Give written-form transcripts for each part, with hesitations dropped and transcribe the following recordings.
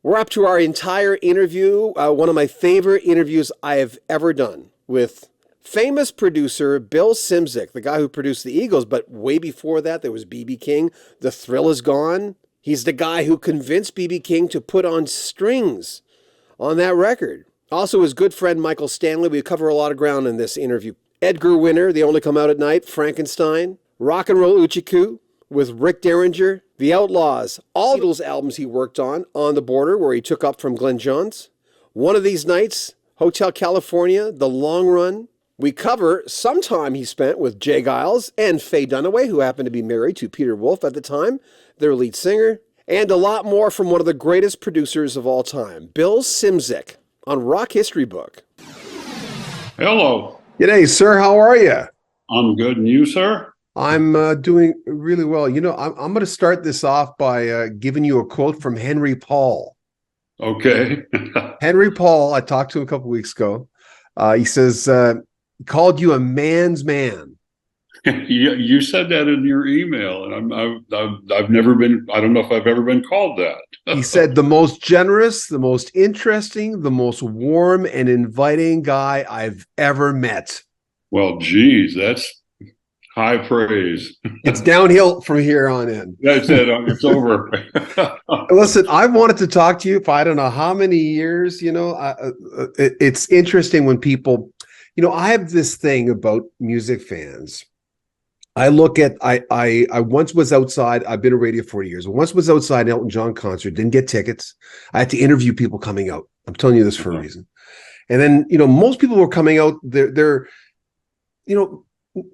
We're up to our entire interview, one of my favorite interviews I have ever done with famous producer Bill Szymczyk, the guy who produced the Eagles, but way before that there was B.B. King. The Thrill Is Gone. He's the guy who convinced B.B. King to put on strings on that record. Also his good friend Michael Stanley. We cover a lot of ground in this interview. Edgar Winter, They Only Come Out at Night, Frankenstein, Rock and Roll Uchiku with Rick Derringer, The Outlaws, all those albums he worked on the Border, where he took up from Glenn Johns, One of These Nights, Hotel California, The Long Run. We cover some time he spent with Jay Giles and Faye Dunaway, who happened to be married to Peter Wolf at the time, their lead singer, and a lot more from one of the greatest producers of all time, Bill Szymczyk, on Rock History Book. Hello. G'day, sir. How are you? I'm good. And you, sir? I'm doing really well. You know, I'm going to start this off by giving you a quote from Henry Paul. Okay. Henry Paul, I talked to him a couple weeks ago. He says, he called you a man's man. You said that in your email, and I've never been, I don't know if I've ever been called that. He said the most generous, the most interesting, the most warm and inviting guy I've ever met. Well, geez, that's high praise. It's downhill from here on in. That's it. It's over. Listen, I've wanted to talk to you for I don't know how many years. You know, it's interesting when people, you know, I have this thing about music fans. I look at, I once was outside, I've been in radio 40 years. I once was outside an Elton John concert, didn't get tickets. I had to interview people coming out. I'm telling you this for a reason. And then, you know, most people were coming out, they're you know,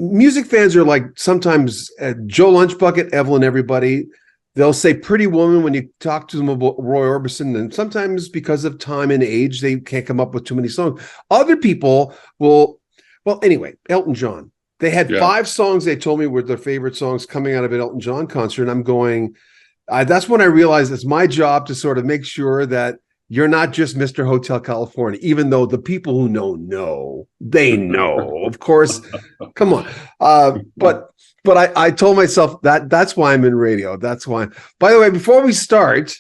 music fans are like sometimes Joe Lunchbucket, Evelyn, everybody. They'll say Pretty Woman when you talk to them about Roy Orbison, and sometimes because of time and age, they can't come up with too many songs. Other people will, well, anyway, Elton John. They had 5 songs they told me were their favorite songs coming out of an Elton John concert, and I'm going, that's when I realized it's my job to sort of make sure that you're not just Mr. Hotel California, even though the people who know, they know, of course. Come on. But I told myself that's why I'm in radio. That's why. By the way, before we start,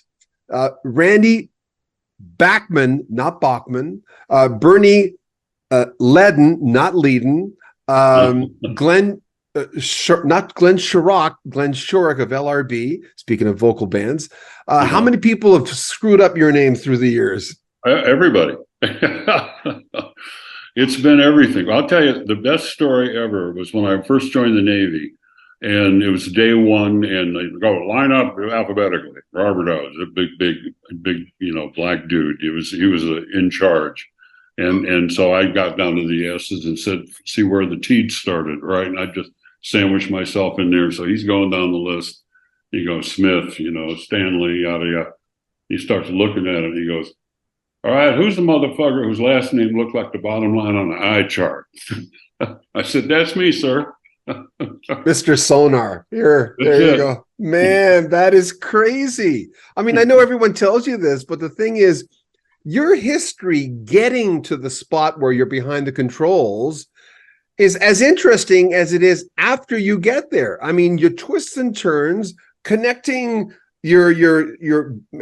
Randy Bachman, not Bachman, Bernie Ledden, not Leeden, Glenn, not Glenn Shorrock, Glenn Shorrock of LRB, speaking of vocal bands. How many people have screwed up your name through the years? Everybody. It's been everything. I'll tell you, the best story ever was when I first joined the Navy, and it was day one, and they go line up alphabetically. Robert O's, a big, you know, black dude. He was in charge. And so I got down to the S's and said, see where the T's started, right? And I just sandwiched myself in there. So he's going down the list. He goes, Smith, you know, Stanley, yada, yada. He starts looking at it. He goes, all right, who's the motherfucker whose last name looked like the bottom line on the eye chart? I said, that's me, sir. Mr. Sonar. There you go. Man, that is crazy. I mean, I know everyone tells you this, but the thing is, your history getting to the spot where you're behind the controls is as interesting as it is after you get there. I mean, your twists and turns, connecting your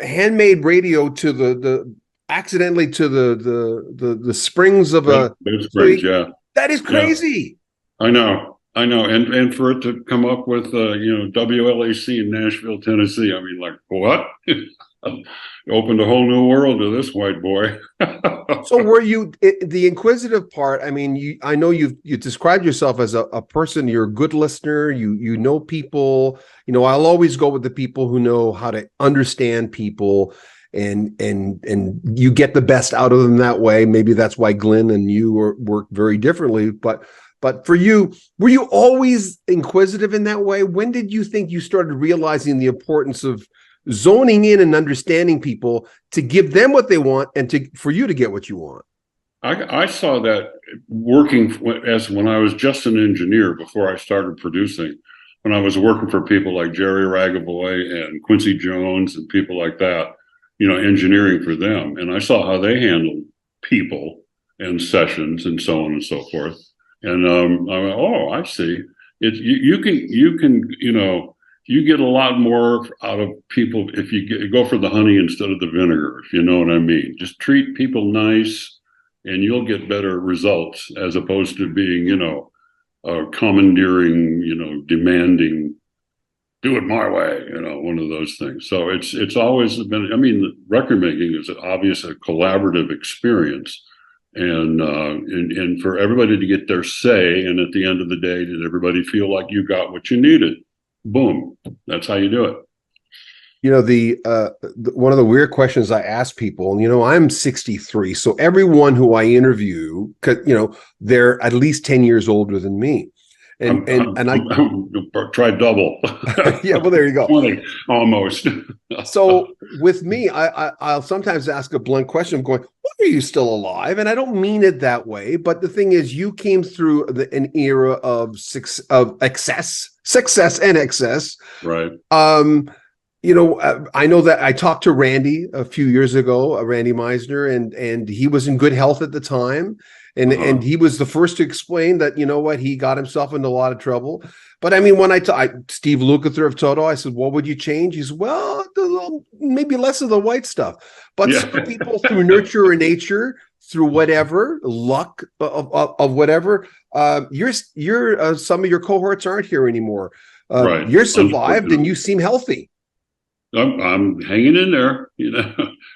handmade radio to the accidentally to the springs of a springs, yeah. That is crazy. Yeah. I know. And for it to come up with you know, WLAC in Nashville, Tennessee, I mean, like, what? Opened a whole new world to this white boy. So were you the inquisitive part? I mean, I know you described yourself as a person, you're a good listener, you know people. You know, I'll always go with the people who know how to understand people, and you get the best out of them that way. Maybe that's why Glenn and you work very differently. But for you, were you always inquisitive in that way? When did you think you started realizing the importance of zoning in and understanding people to give them what they want and for you to get what you want? I saw that working when I was just an engineer before I started producing, when I was working for people like Jerry Ragavoy and Quincy Jones and people like that, you know, engineering for them. And I saw how they handled people and sessions and so on and so forth. And I went, oh, I see. You can, you know, you get a lot more out of people if you go for the honey instead of the vinegar, if you know what I mean. Just treat people nice and you'll get better results as opposed to being, commandeering, demanding, do it my way, one of those things. So it's always been, I mean, record making is obviously a collaborative experience. And for everybody to get their say, and at the end of the day, did everybody feel like you got what you needed? Boom. That's how you do it. One of the weird questions I ask people, I'm 63, so everyone who I interview, they're at least 10 years older than me. And I try double. Yeah, well, there you go. 20, almost. So with me, I'll sometimes ask a blunt question. I'm going, why are you still alive? And I don't mean it that way, but the thing is, you came through an era of success and excess. Right. I know that I talked to Randy a few years ago, Randy Meisner, and he was in good health at the time. And he was the first to explain that, he got himself into a lot of trouble. But I mean, when Steve Lukather of Toto, I said, what would you change? He said, well, maybe less of the white stuff. But some people through nurture or nature, through whatever, luck of whatever, some of your cohorts aren't here anymore. Right. You're survived and you seem healthy. I'm hanging in there.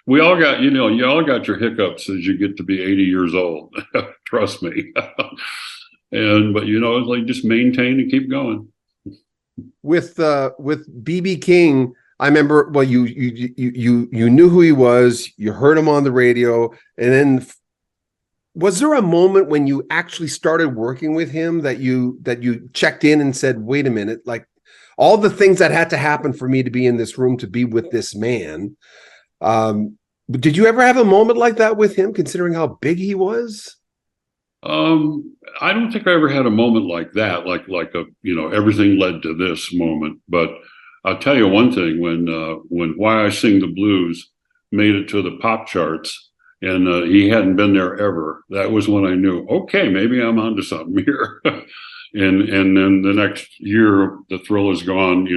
We all got, you all got your hiccups as you get to be 80 years old. Trust me. But it's like just maintain and keep going. With B.B. King, I remember. Well, you knew who he was. You heard him on the radio, and then was there a moment when you actually started working with him that you checked in and said, "Wait a minute, like." All the things that had to happen for me to be in this room, to be with this man. Did you ever have a moment like that with him, considering how big he was? I don't think I ever had a moment like that, like everything led to this moment. But I'll tell you one thing, when Why I Sing the Blues made it to the pop charts and he hadn't been there ever, that was when I knew, okay, maybe I'm onto something here. And then the next year, The Thrill Is Gone,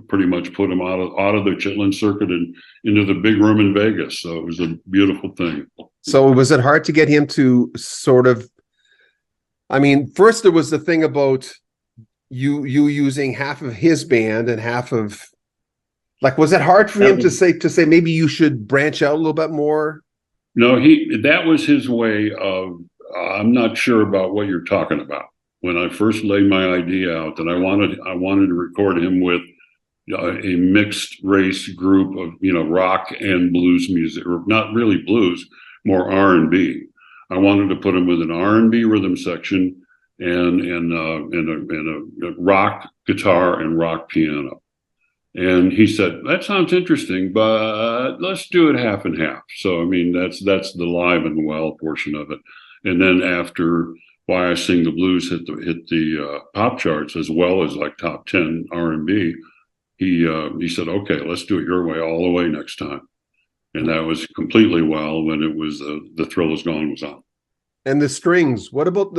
pretty much put him out of the Chitlin circuit and into the big room in Vegas. So it was a beautiful thing. So was it hard to get him to sort of, I mean, first there was the thing about you using half of his band and half of, like, was it hard for him to say maybe you should branch out a little bit more? No, that was his way of, I'm not sure about what you're talking about. When I first laid my idea out that I wanted to record him with a mixed race group of rock and blues music, or not really blues, more R&B. I wanted to put him with an R&B rhythm section and a rock guitar and rock piano. And he said, that sounds interesting, but let's do it half and half. So I mean, that's the live and well portion of it. And then after Why I Sing the Blues hit the pop charts as well as like top 10 R&B, he said, okay, let's do it your way all the way next time. And that was completely well when it was The Thrill Is Gone was on. And the strings, what about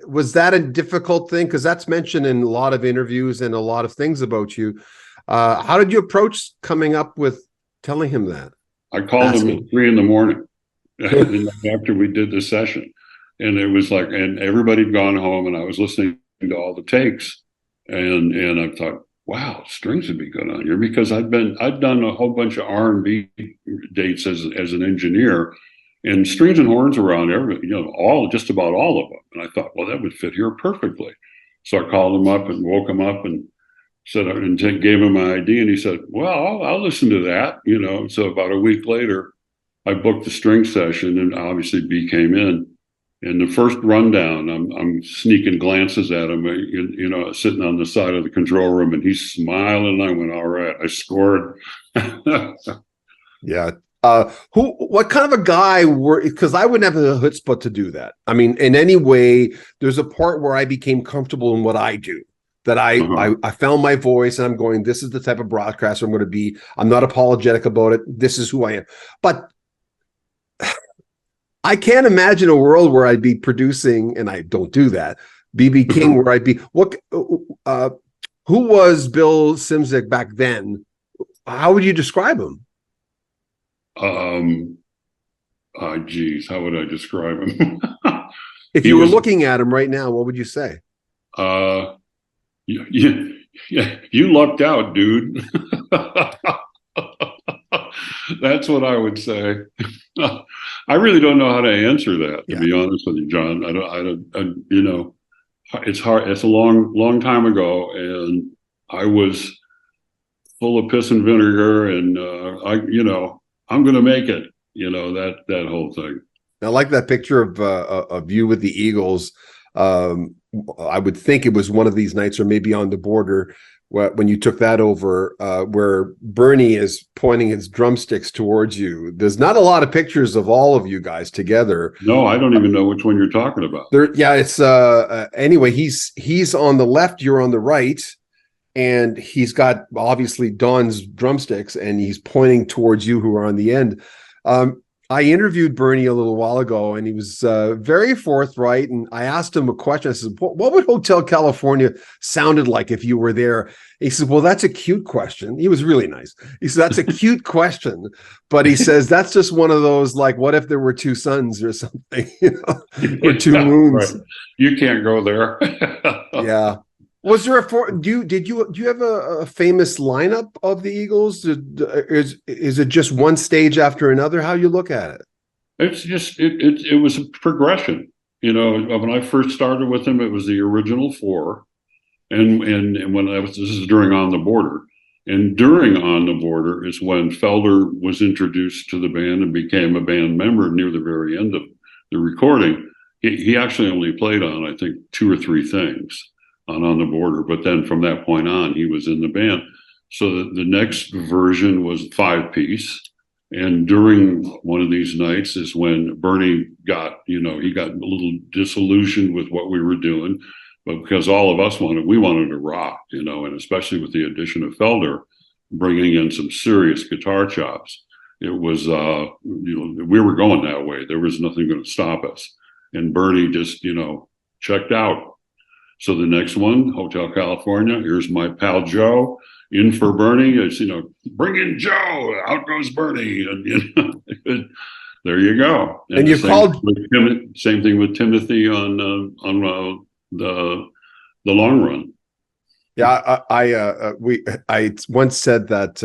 was that a difficult thing? Because that's mentioned in a lot of interviews and a lot of things about you. How did you approach coming up with telling him that? I called him at 3 a.m. after we did the session. And it was like, and everybody had gone home, and I was listening to all the takes, and I thought, wow, strings would be good on here, because I'd done a whole bunch of R&B dates as an engineer, and strings and horns were on just about all of them. And I thought, well, that would fit here perfectly. So I called him up and woke him up and said, and gave him my ID, and he said, well, I'll listen to that, So about a week later, I booked the string session, and obviously B came in. And the first rundown, I'm sneaking glances at him, sitting on the side of the control room, and he's smiling. I went, all right, I scored. Yeah. What kind of a guy because I wouldn't have the chutzpah to do that. I mean, in any way, there's a part where I became comfortable in what I do, that I found my voice, and I'm going, this is the type of broadcaster I'm going to be. I'm not apologetic about it. This is who I am. But I can't imagine a world where I'd be producing, and I don't do that, B.B. King, where I'd be, Who was Bill Szymczyk back then? How would you describe him? Geez, how would I describe him? If you were looking at him right now, what would you say? You lucked out, dude. That's what I would say. I really don't know how to answer that, to be honest with you, John. I don't, you know, it's hard. It's a long time ago, and I was full of piss and vinegar, and I'm going to make it. You know, that whole thing. I like that picture of you with the Eagles. I would think it was one of these nights, or maybe on the border, when you took that over, where Bernie is pointing his drumsticks towards you. There's not a lot of pictures of all of you guys together. No, I don't even know which one you're talking about. It's anyway. He's on the left, you're on the right, and he's got obviously Don's drumsticks, and he's pointing towards you, who are on the end. I interviewed Bernie a little while ago, and he was very forthright. And I asked him a question. I said, "What would Hotel California sounded like if you were there?" He said, "Well, that's a cute question." He was really nice. He said, "That's a cute question," but he says that's just one of those, like, what if there were two suns or something, or two moons? Right. You can't go there. Yeah. Was there do you have a famous lineup of the Eagles? Is it just one stage after another? How you look at it? It's just it was a progression. You know, when I first started with them, it was the original four, and when this is during On the Border, and during On the Border is when Felder was introduced to the band and became a band member near the very end of the recording. He actually only played on, I think, 2 or 3 things on the Border, but then from that point on, he was in the band. So the next version was 5-piece, and during one of these nights is when Bernie got, he got a little disillusioned with what we were doing, but because all of us we wanted to rock, and especially with the addition of Felder, bringing in some serious guitar chops, it was, we were going that way. There was nothing going to stop us, and Bernie just, checked out. So the next one, Hotel California, here's my pal Joe, in for Bernie. It's, bring in Joe, out goes Bernie. And, there you go. And you called same thing with Timothy on the long run. Yeah, I once said that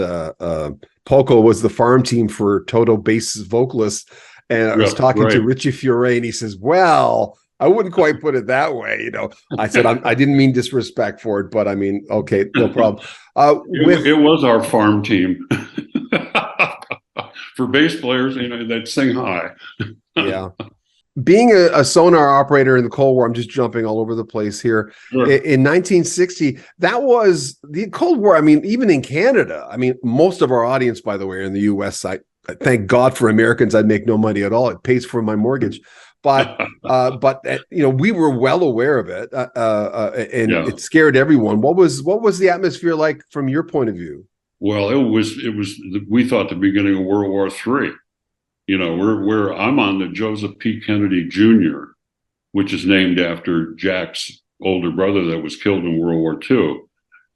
Polko was the farm team for Toto bass vocalists, and I was talking to Richie Fiore, and he says, "Well, I wouldn't quite put it that way." I said, I didn't mean disrespect for it, but I mean, okay, no problem. It was our farm team for bass players, that sing high. Yeah. Being a sonar operator in the Cold War, I'm just jumping all over the place here. Sure. In 1960, that was the Cold War. I mean, even in Canada, I mean, most of our audience, by the way, are in the U.S. I thank God for Americans. I'd make no money at all. It pays for my mortgage. But we were well aware of it, and it scared everyone. What was the atmosphere like from your point of view? Well, it was we thought the beginning of World War III. I'm on the Joseph P. Kennedy Jr., which is named after Jack's older brother that was killed in World War II,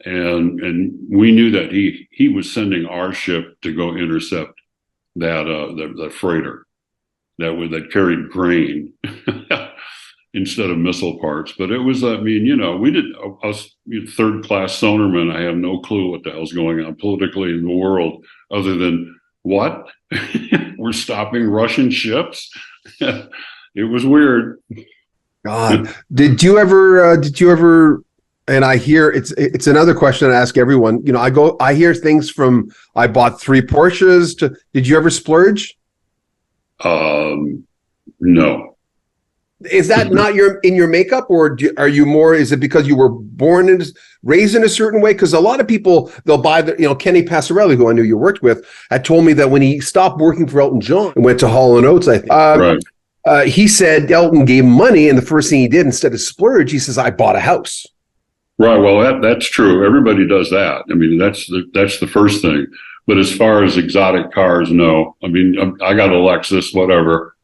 and we knew that he was sending our ship to go intercept that freighter that carried grain instead of missile parts. But it was, we did us third-class sonarmen. I have no clue what the hell's going on politically in the world, other than what we're stopping Russian ships. It was weird. God, did you ever? And I hear it's another question I ask everyone. I hear things from, I bought 3 Porsches to. Did you ever splurge? No. Is that not in your makeup, or are you more? Is it because you were raised in a certain way? Because a lot of people, they'll buy Kenny Passarelli, who I knew you worked with, had told me that when he stopped working for Elton John and went to Hall & Oates, I think, he said Elton gave him money, and the first thing he did instead of splurge, he says, "I bought a house." Right. Well, that's true. Everybody does that. I mean, that's the first thing. But as far as exotic cars, no. I mean, I got a Lexus, whatever.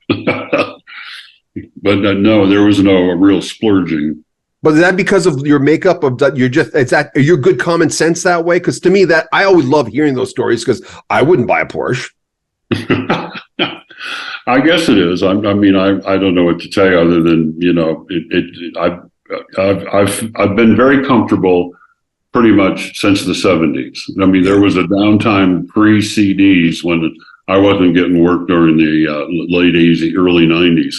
But no, there was no real splurging. But is that because of your makeup? Of that, are you good common sense that way? Because to me, that I always love hearing those stories because I wouldn't buy a Porsche. I guess it is. I mean, I don't know what to tell you other than, you know, I've been very comfortable pretty much since the 70s. I mean, there was a downtime pre-CDs when I wasn't getting work during the late 80s, early 90s.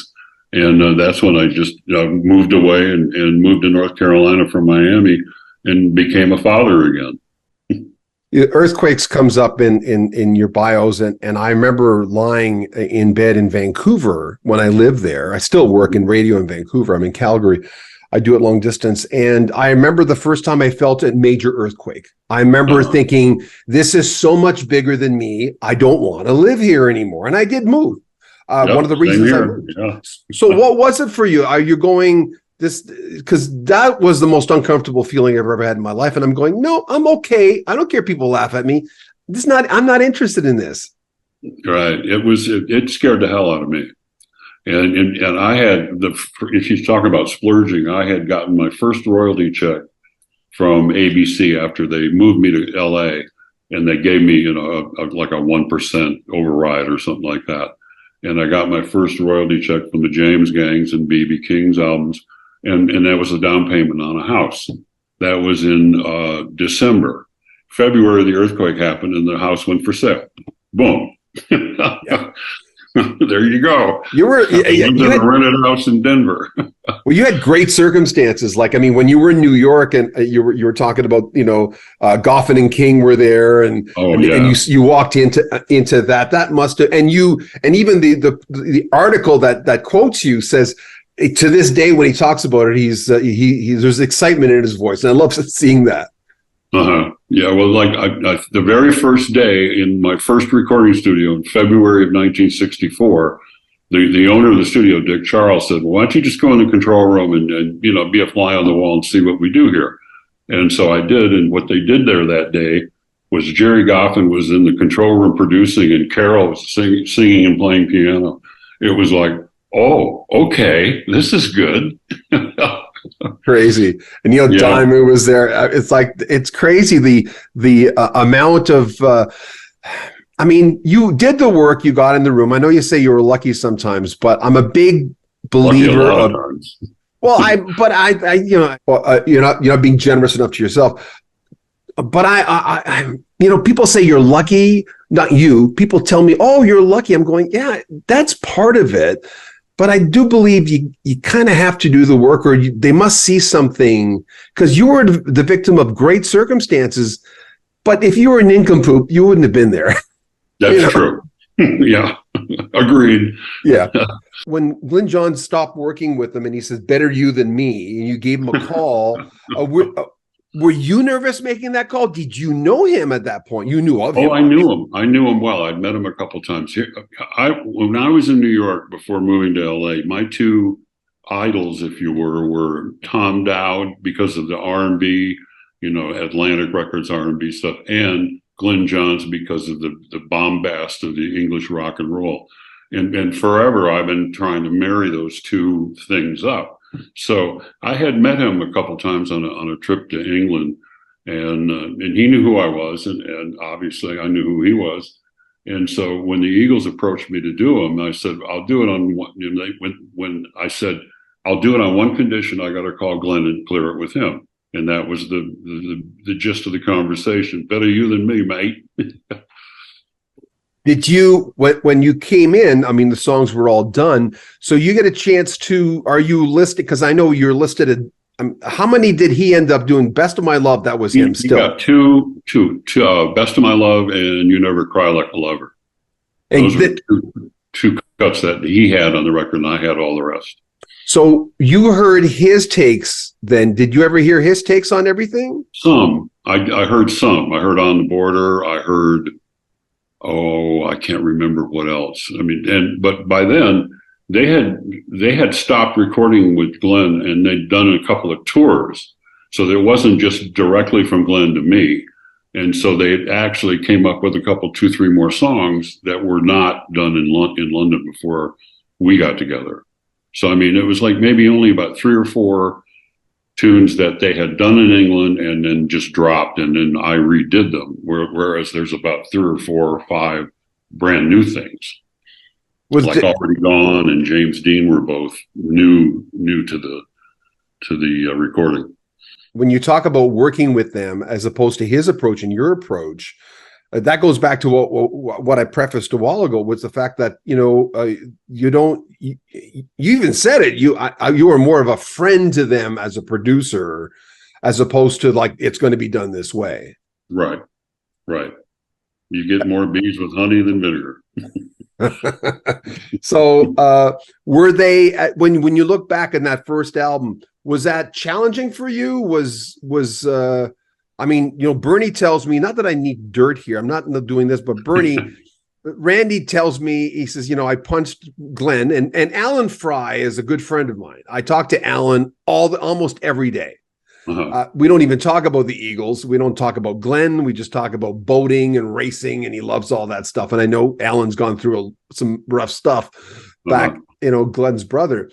And that's when I just moved away and moved to North Carolina from Miami and became a father again. Earthquakes comes up in your bios, and I remember lying in bed in Vancouver when I lived there. I still work in radio in Vancouver. I'm in Calgary. I do it long distance. And I remember the first time I felt a major earthquake. I remember thinking, this is so much bigger than me. I don't want to live here anymore. And I did move. One of the reasons I moved. Yeah. So what was it for you? Are you going this? Because that was the most uncomfortable feeling I've ever had in my life. And I'm going, no, I'm okay. I don't care if people laugh at me. I'm not interested in this. Right. It scared the hell out of me. And I had if you're talking about splurging, I had gotten my first royalty check from ABC after they moved me to LA, and they gave me, like a 1% override or something like that. And I got my first royalty check from the James Gangs and BB King's albums, and that was a down payment on a house. That was in December. February, the earthquake happened, and the house went for sale. Boom. Yeah. There you go. You had a rented house in Denver. Well, you had great circumstances. Like, I mean, when you were in New York, and you were talking about, Goffin and King were there, and you walked into that. That must have, and even the article that quotes you says, to this day when he talks about it, there's excitement in his voice, and I love seeing that. Yeah, well, like the very first day in my first recording studio in February of 1964, the owner of the studio, Dick Charles, said, well, why don't you just go in the control room and be a fly on the wall and see what we do here? And so I did, and what they did there that day was Jerry Goffin was in the control room producing, and Carol was singing and playing piano. It was like, oh, okay, this is good. Crazy. And Diamond was there. It's crazy the amount of I mean, you did the work, you got in the room. I know you say you were lucky sometimes, but I'm a big believer of you're not being generous enough to yourself. But I people say you're lucky, not you. People tell me, "Oh, you're lucky." I'm going, "Yeah, that's part of it." But I do believe you kind of have to do the work, or they must see something, because you were the victim of great circumstances. But if you were an nincompoop, you wouldn't have been there. That's true. Yeah, agreed. Yeah. When Glyn Johns stopped working with him and he says, "Better you than me," and you gave him a call, were you nervous making that call? Did you know him at that point? You knew of him. Oh, I knew him. I knew him well. I'd met him a couple of times. When I was in New York before moving to LA, my two idols, if you were Tom Dowd, because of the R&B, Atlantic Records R&B stuff, and Glyn Johns because of the bombast of the English rock and roll. And forever I've been trying to marry those two things up. So I had met him a couple times on a trip to England, and he knew who I was, and obviously I knew who he was. And so when the Eagles approached me to do them, I said, I'll do it on one. When I said, I'll do it on one condition, I got to call Glyn and clear it with him. And that was the gist of the conversation. Better you than me, mate. Did you, when you came in, I mean, the songs were all done, so you get a chance to, are you listed? Because I know you're listed at, how many did he end up doing? Best of My Love, that was him still. He got two, Best of My Love and You Never Cry Like a Lover. Those were two cuts that he had on the record, and I had all the rest. So you heard his takes then. Did you ever hear his takes on everything? Some. I heard some. I heard On the Border. I heard... Oh, I can't remember what else. I mean, but by then they had stopped recording with Glyn, and they'd done a couple of tours. So it wasn't just directly from Glyn to me. And so they actually came up with a couple, 2-3 more songs that were not done in London before we got together. So, I mean, it was like maybe only about 3 or 4 tunes that they had done in England and then just dropped, and then I redid them. Whereas there's about 3 or 4 or 5 brand new things. Already Gone and James Dean were both new to the recording. When you talk about working with them as opposed to his approach and your approach, that goes back to what I prefaced a while ago, was the fact that you even said it, you are more of a friend to them as a producer, as opposed to like it's going to be done this way. Right. You get more bees with honey than vinegar. So were they, when you look back on that first album, was that challenging for you? I mean, Bernie tells me, not that I need dirt here, I'm not doing this, but Randy tells me, he says, I punched Glenn, and Alan Fry is a good friend of mine. I talk to Alan almost every day. We don't even talk about the Eagles. We don't talk about Glenn. We just talk about boating and racing, and he loves all that stuff. And I know Alan's gone through some rough stuff back, Glenn's brother.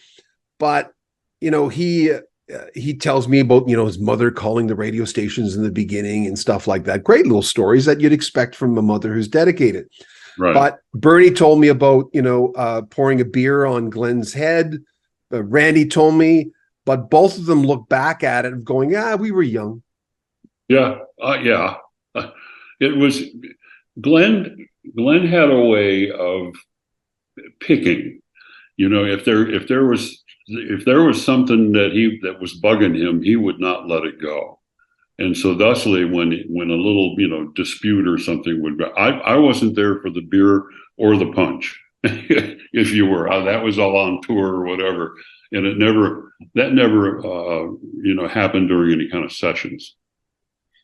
But, he tells me about, his mother calling the radio stations in the beginning and stuff like that. Great little stories that you'd expect from a mother who's dedicated. Right. But Bernie told me about, pouring a beer on Glenn's head. Randy told me, but both of them look back at it and going, we were young. Yeah. It was Glenn had a way of picking, if there was something that was bugging him, he would not let it go. And so thusly, when a little, dispute or something would go, I wasn't there for the beer or the punch, if you were. That was all on tour or whatever. And that never happened during any kind of sessions.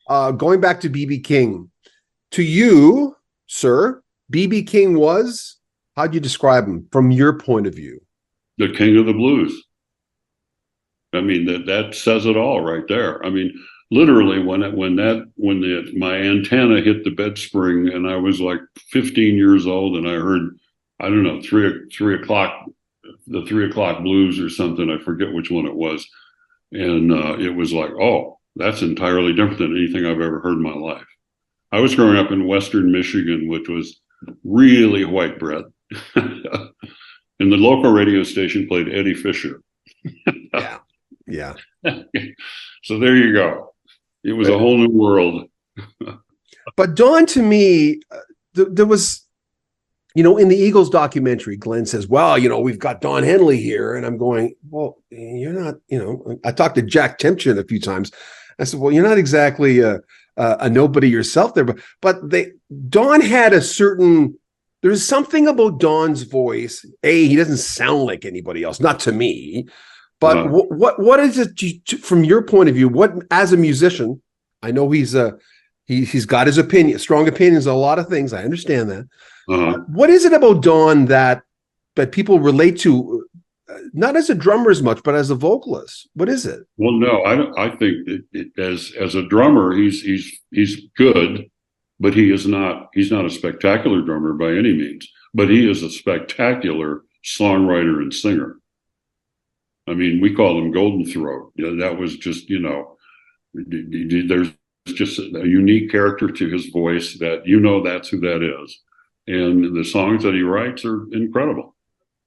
Going back to B.B. King, to you, sir, B.B. King was, how'd you describe him from your point of view? The king of the blues. I mean, that says it all right there. I mean, literally when my antenna hit the bed spring and I was like 15 years old and I heard, I don't know, 3 o'clock, the 3 o'clock blues or something. I forget which one it was. And it was like, oh, that's entirely different than anything I've ever heard in my life. I was growing up in Western Michigan, which was really white bread. And the local radio station played Eddie Fisher. Yeah. So there you go. It was a whole new world. But Don, to me, there was, in the Eagles documentary, Glenn says, well, we've got Don Henley here. And I'm going, well, you're not, I talked to Jack Timpchin a few times. I said, well, you're not exactly a nobody yourself there. But Don had a certain, there's something about Don's voice. He doesn't sound like anybody else, not to me. But what is it from your point of view? What, as a musician, I know he's got his opinion, strong opinions on a lot of things. I understand that. What is it about Don that people relate to, not as a drummer as much, but as a vocalist? What is it? Well, no, I think as a drummer, he's good, but he's not a spectacular drummer by any means. But he is a spectacular songwriter and singer. I mean, we call him Golden Throat. That was just, there's just a unique character to his voice that, that's who that is. And the songs that he writes are incredible.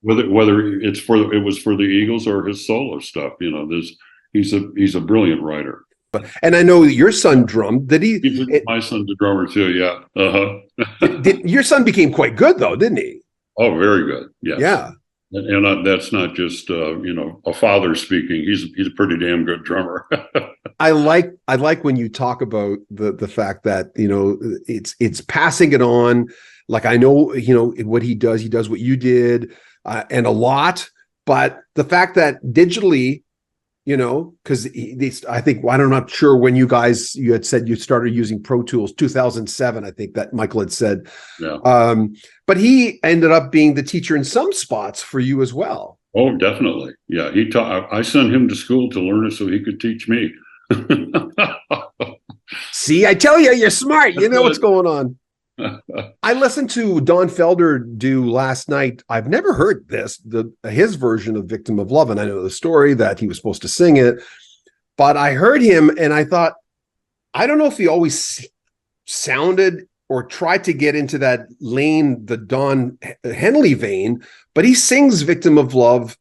Whether it was for the Eagles or his solo stuff, he's a brilliant writer. And I know your son drummed. My son's a drummer too. Yeah. Your son became quite good though, didn't he? Oh, very good. Yes. Yeah. And that's not just a father speaking. He's a pretty damn good drummer. I like when you talk about the fact that it's passing it on. Like I know what he does. He does what you did, and a lot. But the fact that digitally, because I'm not sure when you had said you started using Pro Tools 2007. I think that Michael had said. Yeah. But he ended up being the teacher in some spots for you as well. Oh, definitely. Yeah. I sent him to school to learn it so he could teach me. See, I tell you, you're smart. You know what's going on. I listened to Don Felder do last night. I've never heard his version of Victim of Love. And I know the story that he was supposed to sing it. But I heard him and I thought, I don't know if he always sounded or tried to get into that lane, the Don Henley vein, but he sings Victim of Love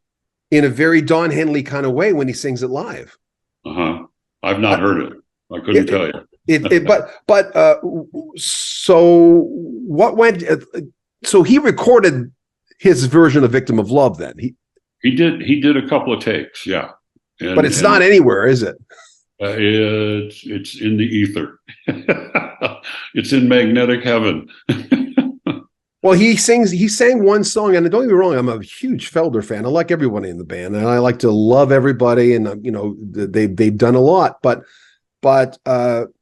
in a very Don Henley kind of way when he sings it live. I've not heard it. I couldn't tell you. So what went, so he recorded his version of Victim of Love then. He did a couple of takes, yeah. But it's not anywhere, is it? It's in the ether. It's in magnetic heaven. Well, he sang one song, and don't get me wrong, I'm a huge Felder fan. I like everybody in the band, and I like to love everybody, and you know, they've done a lot. But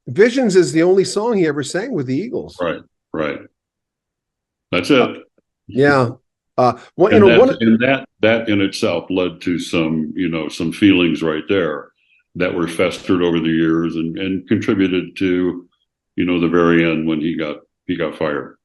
Visions is the only song he ever sang with the Eagles. Right. That's it. Yeah. That in itself led to some feelings right there that were festered over the years and contributed to, the very end when he got fired.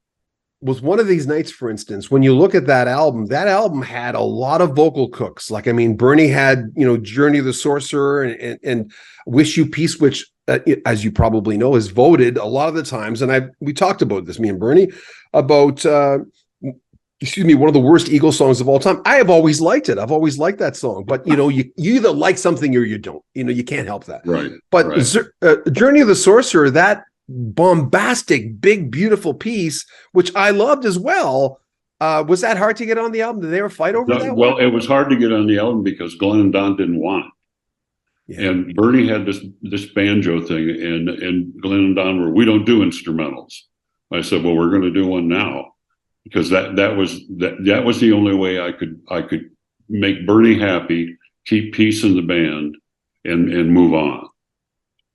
Was one of these nights, for instance, when you look at that album had a lot of vocal cooks. Like, I mean, Bernie had, Journey of the Sorcerer and Wish You Peace, which, as you probably know, is voted a lot of the times. And we talked about this, me and Bernie, about, one of the worst Eagles songs of all time. I have always liked it. I've always liked that song, but you either like something or you don't, you can't help that. Right. But right. Journey of the Sorcerer, that bombastic, big, beautiful piece, which I loved as well. Was that hard to get on the album? Did they ever fight over that? Well, it was hard to get on the album because Glenn and Don didn't want it. Yeah. And Bernie had this banjo thing, and Glenn and Don we don't do instrumentals. I said, well, we're going to do one now. Because that was the only way I could make Bernie happy, keep peace in the band, and move on.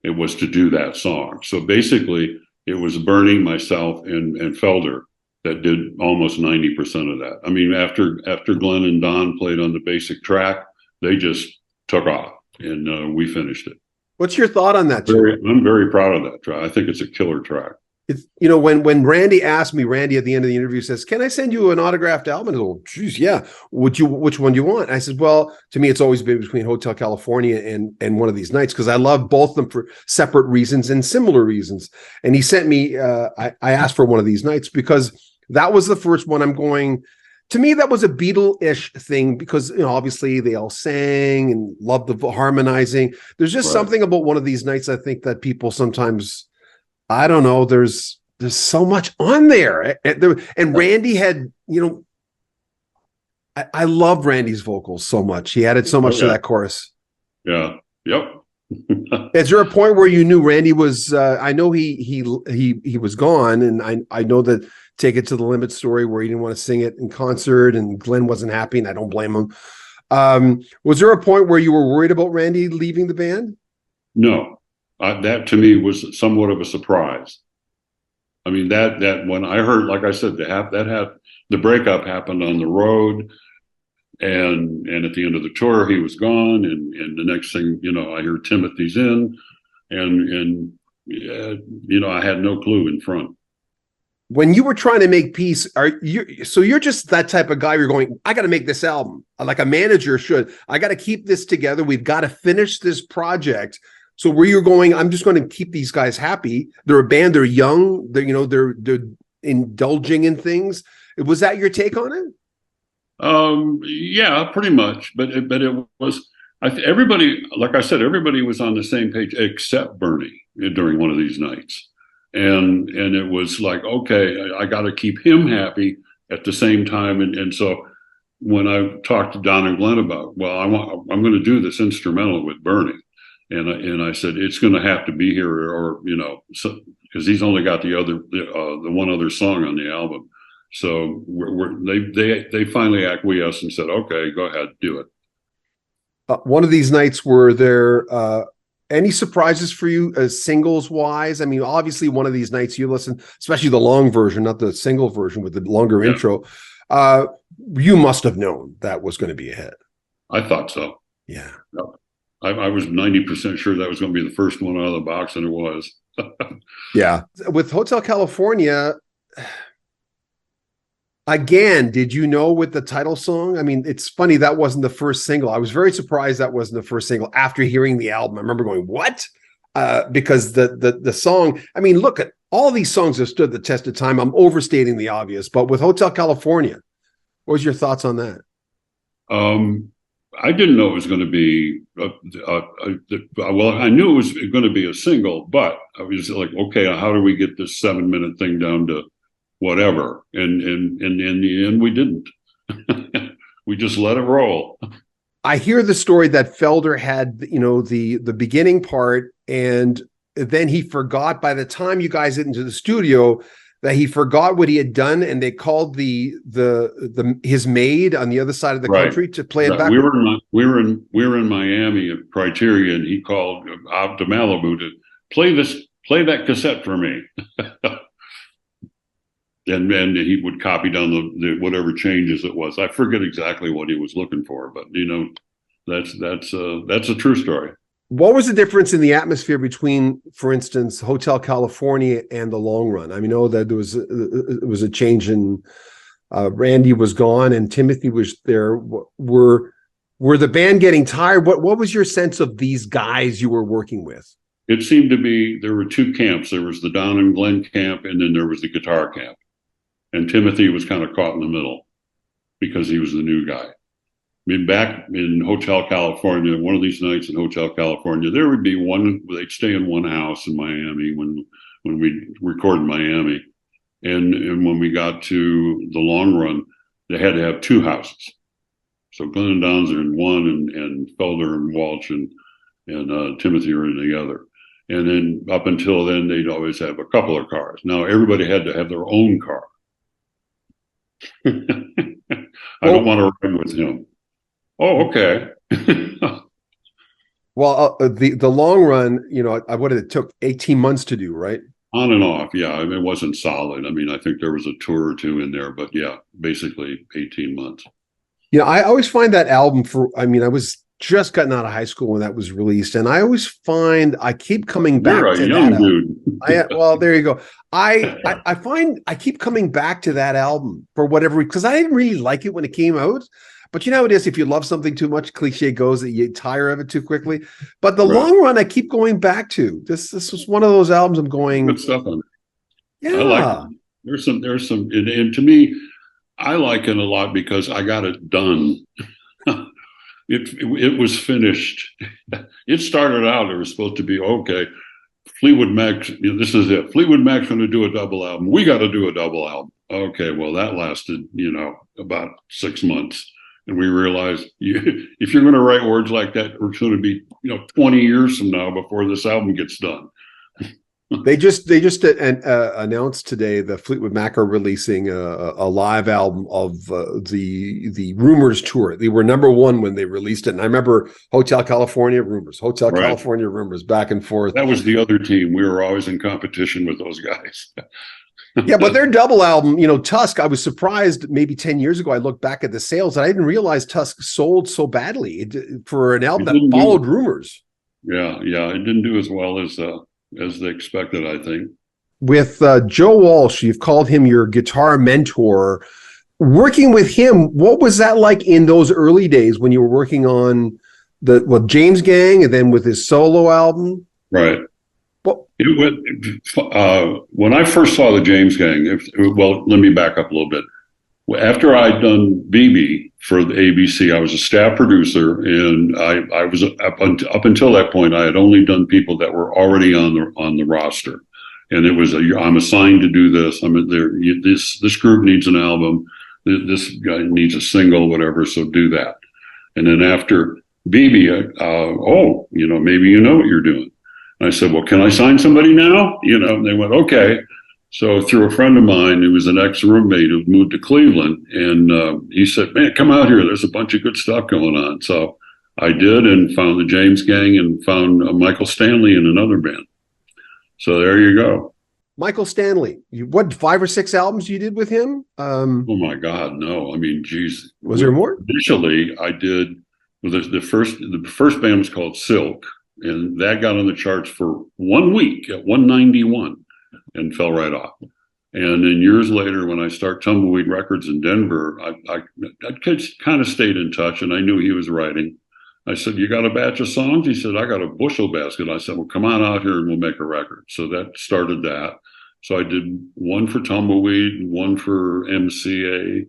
It was to do that song. So basically, it was Bernie, myself, and Felder that did almost 90% of that. I mean, after Glenn and Don played on the basic track, they just took off, and we finished it. What's your thought on that track? I'm very proud of that track. I think it's a killer track. It's, when Randy asked me, Randy at the end of the interview says, "Can I send you an autographed album?" I go, "Geez, yeah. Which one do you want?" I said, "Well, to me, it's always been between Hotel California and One of These Nights because I love both of them for separate reasons and similar reasons." And he sent me. I asked for One of These Nights because that was the first one. I'm going. To me, that was a Beatle-ish thing because obviously they all sang and loved the harmonizing. There's just something about One of These Nights. I think that people sometimes. I don't know. There's so much on there. And Randy had, I love Randy's vocals so much. He added so much to that chorus. Yeah. Yep. Is there a point where you knew Randy was, I know he was gone, and I know that Take It to the Limit story where he didn't want to sing it in concert and Glenn wasn't happy, and I don't blame him. Was there a point where you were worried about Randy leaving the band? No. That to me was somewhat of a surprise. I mean, that when I heard, like I said, the breakup happened on the road, and at the end of the tour he was gone, and the next thing I hear Timothy's in, and I had no clue in front. When you were trying to make peace, you're just that type of guy. You're going, I got to make this album like a manager should. I got to keep this together. We've got to finish this project. So where you're going, I'm just going to keep these guys happy. They're a band. They're young. They're indulging in things. Was that your take on it? Yeah, pretty much. But it was. Everybody, like I said, everybody was on the same page except Bernie during One of These Nights, and it was like, okay, I got to keep him happy at the same time. And so when I talked to Don and Glenn about, well, I'm going to do this instrumental with Bernie. And I said, it's going to have to be here, or because he's only got the one other song on the album. So they finally acquiesced and said, okay, go ahead, do it. One of These Nights, were there any surprises for you singles wise? I mean, obviously One of These Nights, you listen, especially the long version, not the single version with the longer intro. You must have known that was going to be a hit. I thought so. Yeah. Yep. I was 90% sure that was going to be the first one out of the box, and it was. Yeah. With Hotel California, Again, did you know with the title song? I mean, it's funny that wasn't the first single. I was very surprised that wasn't the first single after hearing the album. I remember going, "What?" Because the song. I mean, look at all these songs have stood the test of time. I'm overstating the obvious, but with Hotel California, what was your thoughts on that? I didn't know it was going to be. Well, I knew it was going to be a single, but I was like, okay, how do we get this 7-minute thing down to whatever? And in the end, we didn't. We just let it roll. I hear the story that Felder had, the beginning part, and then he forgot by the time you guys get into the studio that he forgot what he had done, and they called his maid on the other side of the country to play it back. We were in Miami at Criteria, and he called out to Malibu to play that cassette for me. And he would copy down the whatever changes it was. I forget exactly what he was looking for, but that's a true story. What was the difference in the atmosphere between, for instance, Hotel California and The Long Run? I mean, I know that there was a change in Randy was gone and Timothy was there. Were the band getting tired? What was your sense of these guys you were working with? It seemed to be there were two camps. There was the Don and Glenn camp, and then there was the guitar camp. And Timothy was kind of caught in the middle because he was the new guy. I mean, back in Hotel California, one of these nights in Hotel California, there would be they'd stay in one house in Miami when we record in Miami. And when we got to The Long Run, they had to have two houses. So Glenn and Don's are in one, and Felder and Walsh and Timothy are in the other. And then up until then, they'd always have a couple of cars. Now everybody had to have their own car. I don't want to ride with him. Oh, okay. Well, the Long Run, what it took 18 months to do, right? On and off, yeah. I mean, it wasn't solid. I mean, I think there was a tour or two in there, but yeah, basically 18 months. I always find that album I was just gotten out of high school when that was released, and I always find I keep coming back You're a to young that dude. well, there you go. I find I keep coming back to that album for whatever, because I didn't really like it when it came out. But you know how it is, if you love something too much, cliche goes that you tire of it too quickly. But The Long Run, I keep going back to. This was one of those albums I'm going. Good stuff on it. Yeah. I like it. There's some, and to me, I like it a lot because I got it done. It was finished. It started out, it was supposed to be, okay, Fleetwood Mac, this is it. Fleetwood Mac's going to do a double album. We got to do a double album. Okay, well, that lasted, about 6 months. And we realized if you're going to write words like that, it's going to be 20 years from now before this album gets done. They just announced today the Fleetwood Mac are releasing a live album of the Rumors tour. They were number one when they released it, and I remember Hotel California Rumors, California Rumors, back and forth. That was the other team. We were always in competition with those guys. Yeah, but their double album, Tusk, I was surprised maybe 10 years ago. I looked back at the sales and I didn't realize Tusk sold so badly for an album that followed Rumors. Yeah, it didn't do as well as they expected, I think. With Joe Walsh, you've called him your guitar mentor. Working with him, what was that like in those early days when you were working on James Gang and then with his solo album? Right. When I first saw the James Gang, let me back up a little bit. After I'd done BB for the ABC, I was a staff producer, and I was up until that point, I had only done people that were already on the roster, and it was I'm assigned to do this. This group needs an album. This guy needs a single, whatever. So do that. And then after BB, maybe you know what you're doing. I said, well, can I sign somebody now? And they went, okay. So through a friend of mine who was an ex-roommate who moved to Cleveland, and he said, man, come out here. There's a bunch of good stuff going on. So I did, and found the James Gang and found Michael Stanley in another band. So there you go. Michael Stanley, what 5 or 6 albums you did with him? Oh my God, no. I mean, geez. Was there more? Initially, I did, the first band was called Silk. And that got on the charts for 1 week at 191 and fell right off. And then years later, when I start Tumbleweed Records in Denver, I kind of stayed in touch, and I knew he was writing. I said, "You got a batch of songs?" He said, "I got a bushel basket." I said, "Well, come on out here and we'll make a record." So that started that. So I did one for Tumbleweed, one for MCA,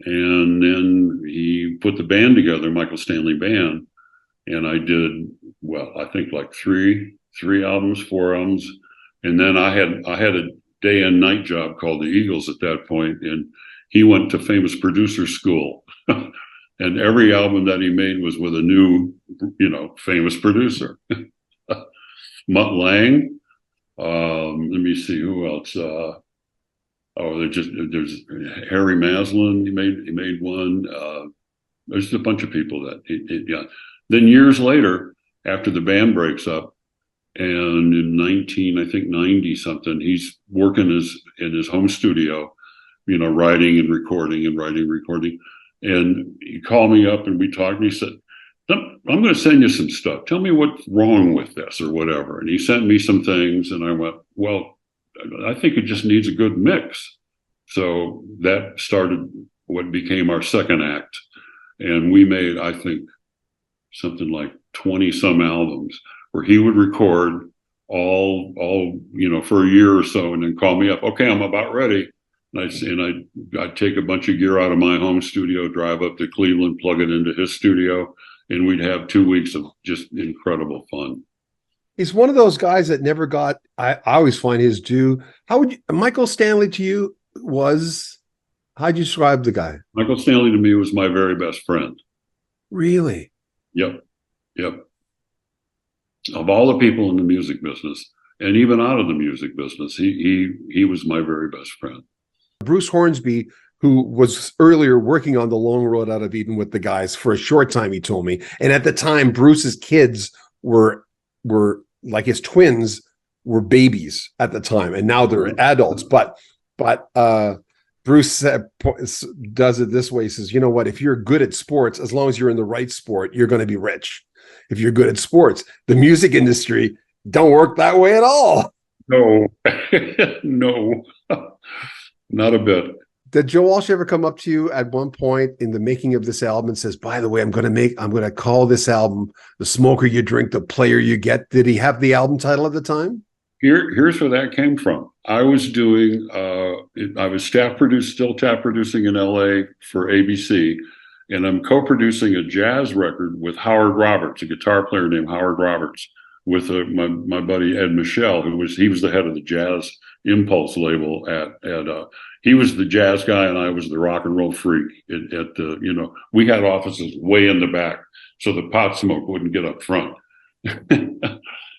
and then he put the band together, Michael Stanley Band, and I did, well, I think like three albums, 4 albums, and then I had a day and night job called the Eagles at that point, and he went to famous producer school. And every album that he made was with a new, famous producer. Mutt Lange. Let me see who else. There's Harry Maslin. He made one. There's a bunch of people that yeah. Then years later, after the band breaks up, and in 90 something, he's working in his home studio, writing and recording and writing and recording. And he called me up and we talked, and he said, "I'm going to send you some stuff. Tell me what's wrong with this," or whatever. And he sent me some things, and I went, "Well, I think it just needs a good mix." So that started what became our second act. And we made, I think, something like 20 some albums where he would record all for a year or so, and then call me up. "Okay, I'm about ready." And I'd take a bunch of gear out of my home studio, drive up to Cleveland, plug it into his studio, and we'd have 2 weeks of just incredible fun. He's one of those guys that never got, I always find his due. Michael Stanley to you how'd you describe the guy? Michael Stanley to me was my very best friend. Really? Yep. Of all the people in the music business, and even out of the music business, he was my very best friend. Bruce Hornsby, who was earlier working on the Long Road Out of Eden with the guys for a short time, he told me. And at the time, Bruce's kids were like his twins were babies at the time, and now they're adults. But Bruce does it this way. He says, "You know what? If you're good at sports, as long as you're in the right sport, you're going to be rich. If you're good at sports, the music industry don't work that way at all." No, no. Not a bit. Did Joe Walsh ever come up to you at one point in the making of this album and says, "By the way, I'm going to call this album The Smoker You Drink, The Player You Get"? Did he have the album title at the time? Here's where that came from. I was doing, I was staff producing in LA for ABC, and I'm co-producing a jazz record with Howard Roberts, a guitar player named Howard Roberts, with my buddy Ed Michel, he was the head of the Jazz Impulse label he was the jazz guy and I was the rock and roll freak we had offices way in the back so the pot smoke wouldn't get up front.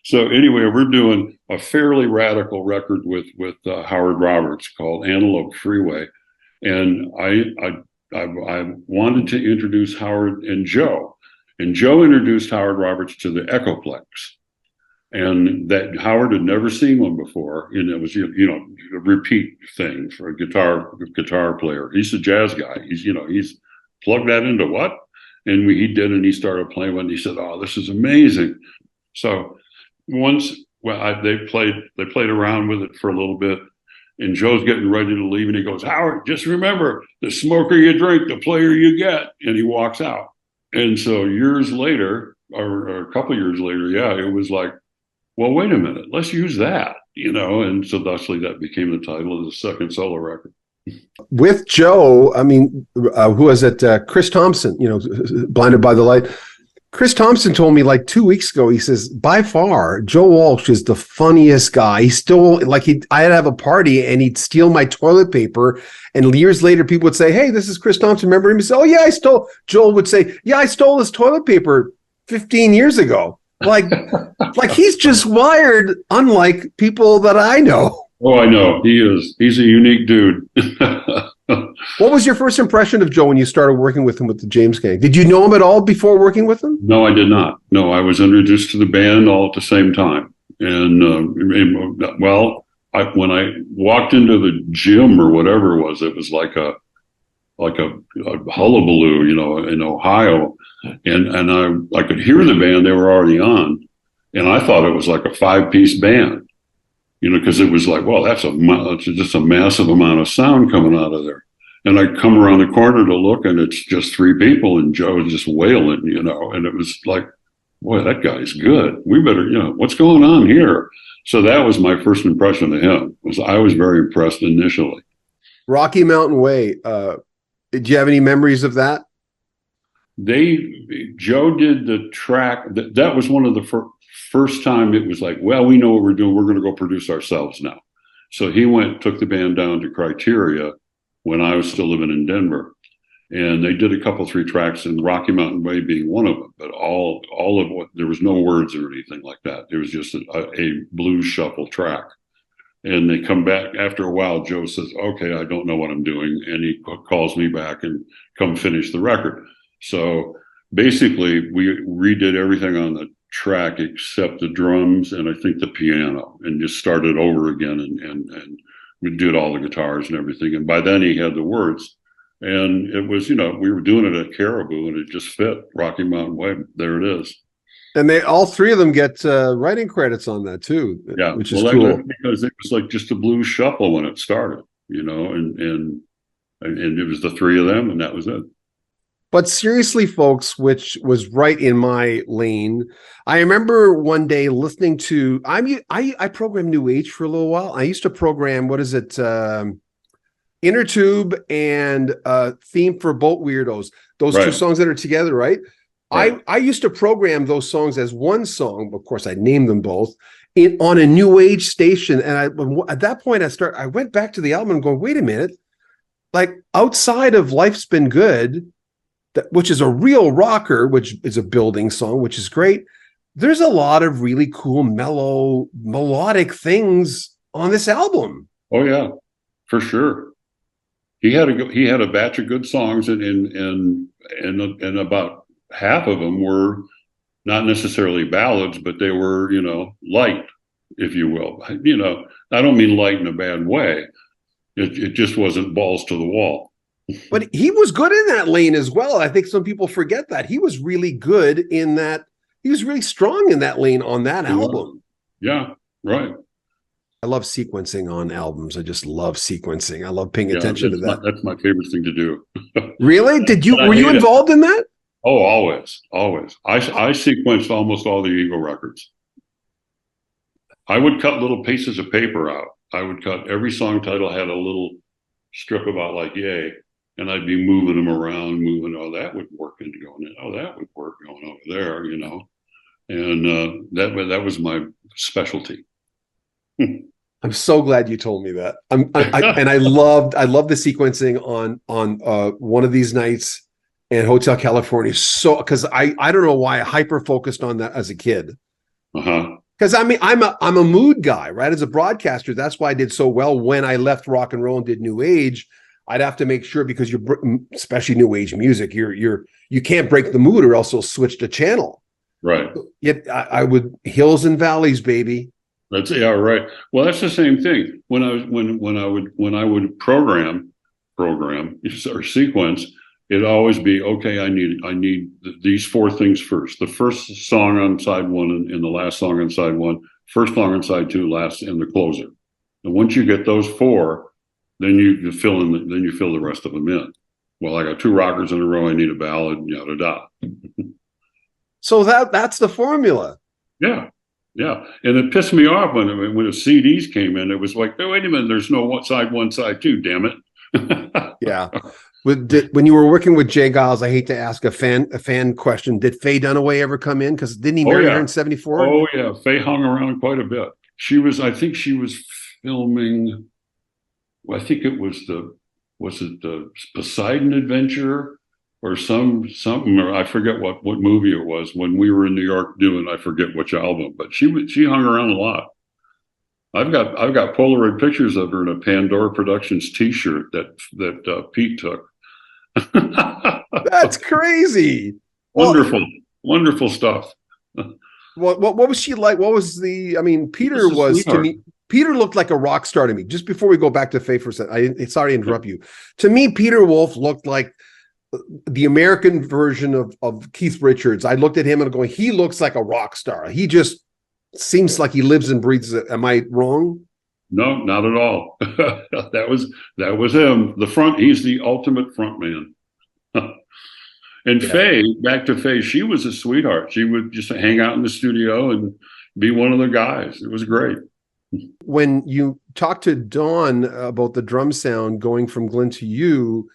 So anyway, we're doing a fairly radical record with Howard Roberts called Antelope Freeway, and I wanted to introduce Howard and Joe introduced Howard Roberts to the Echoplex. And that Howard had never seen one before, and it was a repeat thing for a guitar player. He's a jazz guy. He's plugged that into what, and he did, and he started playing one. And he said, "Oh, this is amazing." So they played around with it for a little bit, and Joe's getting ready to leave, and he goes, "Howard, just remember, the smoker you drink, the player you get," and he walks out. And so years later, or a couple years later, it was like, well, wait a minute, let's use that, and so thusly that became the title of the second solo record. With Joe, I mean, who was it? Chris Thompson, Blinded by the Light. Chris Thompson told me like 2 weeks ago, he says, by far, Joe Walsh is the funniest guy. He's still I'd have a party and he'd steal my toilet paper. And years later, people would say, "Hey, this is Chris Thompson. Remember him?" He said, "Oh yeah, Joel would say, "Yeah, I stole this toilet paper 15 years ago." Like he's just wired unlike people that I know. Oh, I know. He is. He's a unique dude. What was your first impression of Joe when you started working with him with the James Gang? Did you know him at all before working with him? No, I did not. No, I was introduced to the band all at the same time. And when I walked into the gym or whatever it was like a hullabaloo, in Ohio. And I could hear the band they were already on. And I thought it was like a 5-piece band. because it was like, well, it's just a massive amount of sound coming out of there. And I come around the corner to look, and it's just three people, and Joe's just wailing, and it was like, boy, that guy's good. We better, what's going on here? So that was my first impression of him. I was very impressed initially. Rocky Mountain Way. Did you have any memories of that? Joe did the track. That was one of the first time it was like, well, we know what we're doing. We're going to go produce ourselves now. So he took the band down to Criteria when I was still living in Denver. And they did a couple, 3 tracks, and Rocky Mountain Way being one of them. But all of what, there was no words or anything like that. It was just a blues shuffle track. And they come back after a while. Joe says, okay, I don't know what I'm doing. And he calls me back and come finish the record. So basically we redid everything on the track except the drums and I think the piano, and just started over again. And we did all the guitars and everything. And by then he had the words. And it was, we were doing it at Caribou, and it just fit. Rocky Mountain Way. There it is. And all 3 of them get writing credits on that too. Yeah, which is cool. Because it was like just a blues shuffle when it started, and it was the 3 of them, and that was it. But seriously, folks, which was right in my lane. I remember one day listening to. I programmed New Age for a little while. I used to program, what is it? Inner Tube and Theme for Boat Weirdos. Those 2 songs that are together, right? Right. I used to program those songs as one song. Of course, I named them both on a New Age station. And at that point, I went back to the album and go, wait a minute, like outside of Life's Been Good, which is a real rocker, which is a building song, which is great. There's a lot of really cool, mellow, melodic things on this album. Oh yeah, for sure. He had a batch of good songs, and about half of them were not necessarily ballads, but they were, light, if you will. I don't mean light in a bad way. It just wasn't balls to the wall. But he was good in that lane as well. I think some people forget that. He was really good in that. He was really strong in that lane on that album. Yeah, right. I love sequencing on albums. I just love sequencing. I love paying attention to that. That's my favorite thing to do. Really? Were you involved in that? Oh, always. I sequenced almost all the Eagle records. I would cut little pieces of paper out. I would cut every song title had a little strip about like yay, and I'd be moving them around, that would work into going in. Oh, that would work going over there, And that was my specialty. I'm so glad you told me that. I loved the sequencing on One of These Nights and Hotel California. So because I don't know why I hyper focused on that as a kid. Because I'm a mood guy, right? As a broadcaster, that's why I did so well when I left rock and roll and did New Age. I'd have to make sure, because especially New Age music, you can't break the mood or else they'll switch the channel. Right. Yet I would hills and valleys, baby. Right. Well, that's the same thing. When I would program or sequence, it'd always be, okay, I need these 4 things first. The first song on side 1 and the last song on side 1, first song on side 2, last, and the closer. And once you get those 4, then you fill the rest of them in. Well, I got 2 rockers in a row. I need a ballad, yada yada. So that's the formula. Yeah. Yeah, and it pissed me off when the CDs came in. It was like, oh, wait a minute, there's no side 1, side 2, damn it. Yeah. When you were working with Jay Giles, I hate to ask a fan question. Did Faye Dunaway ever come in? Because didn't he marry her in 74? Oh yeah, Faye hung around quite a bit. I think she was filming. I think it was the Poseidon Adventure or something, or I forget what movie it was when we were in New York doing, I forget which album, but she hung around a lot. I've got Polaroid pictures of her in a Pandora Productions T-shirt that Pete took. That's crazy. Wonderful stuff. What was she like? What was Peter was to me. Peter looked like a rock star to me. Just before we go back to Faye for a second, sorry to interrupt you. To me, Peter Wolf looked like the American version of Keith Richards. I looked at him and going, he looks like a rock star. He just seems like he lives and breathes it. Am I wrong? No, not at all. That was him. He's the ultimate front man. And Yeah. Faye, back to Faye, she was a sweetheart. She would just hang out in the studio and be one of the guys. It was great. When you talked to Don about the drum sound going from Glenn to you,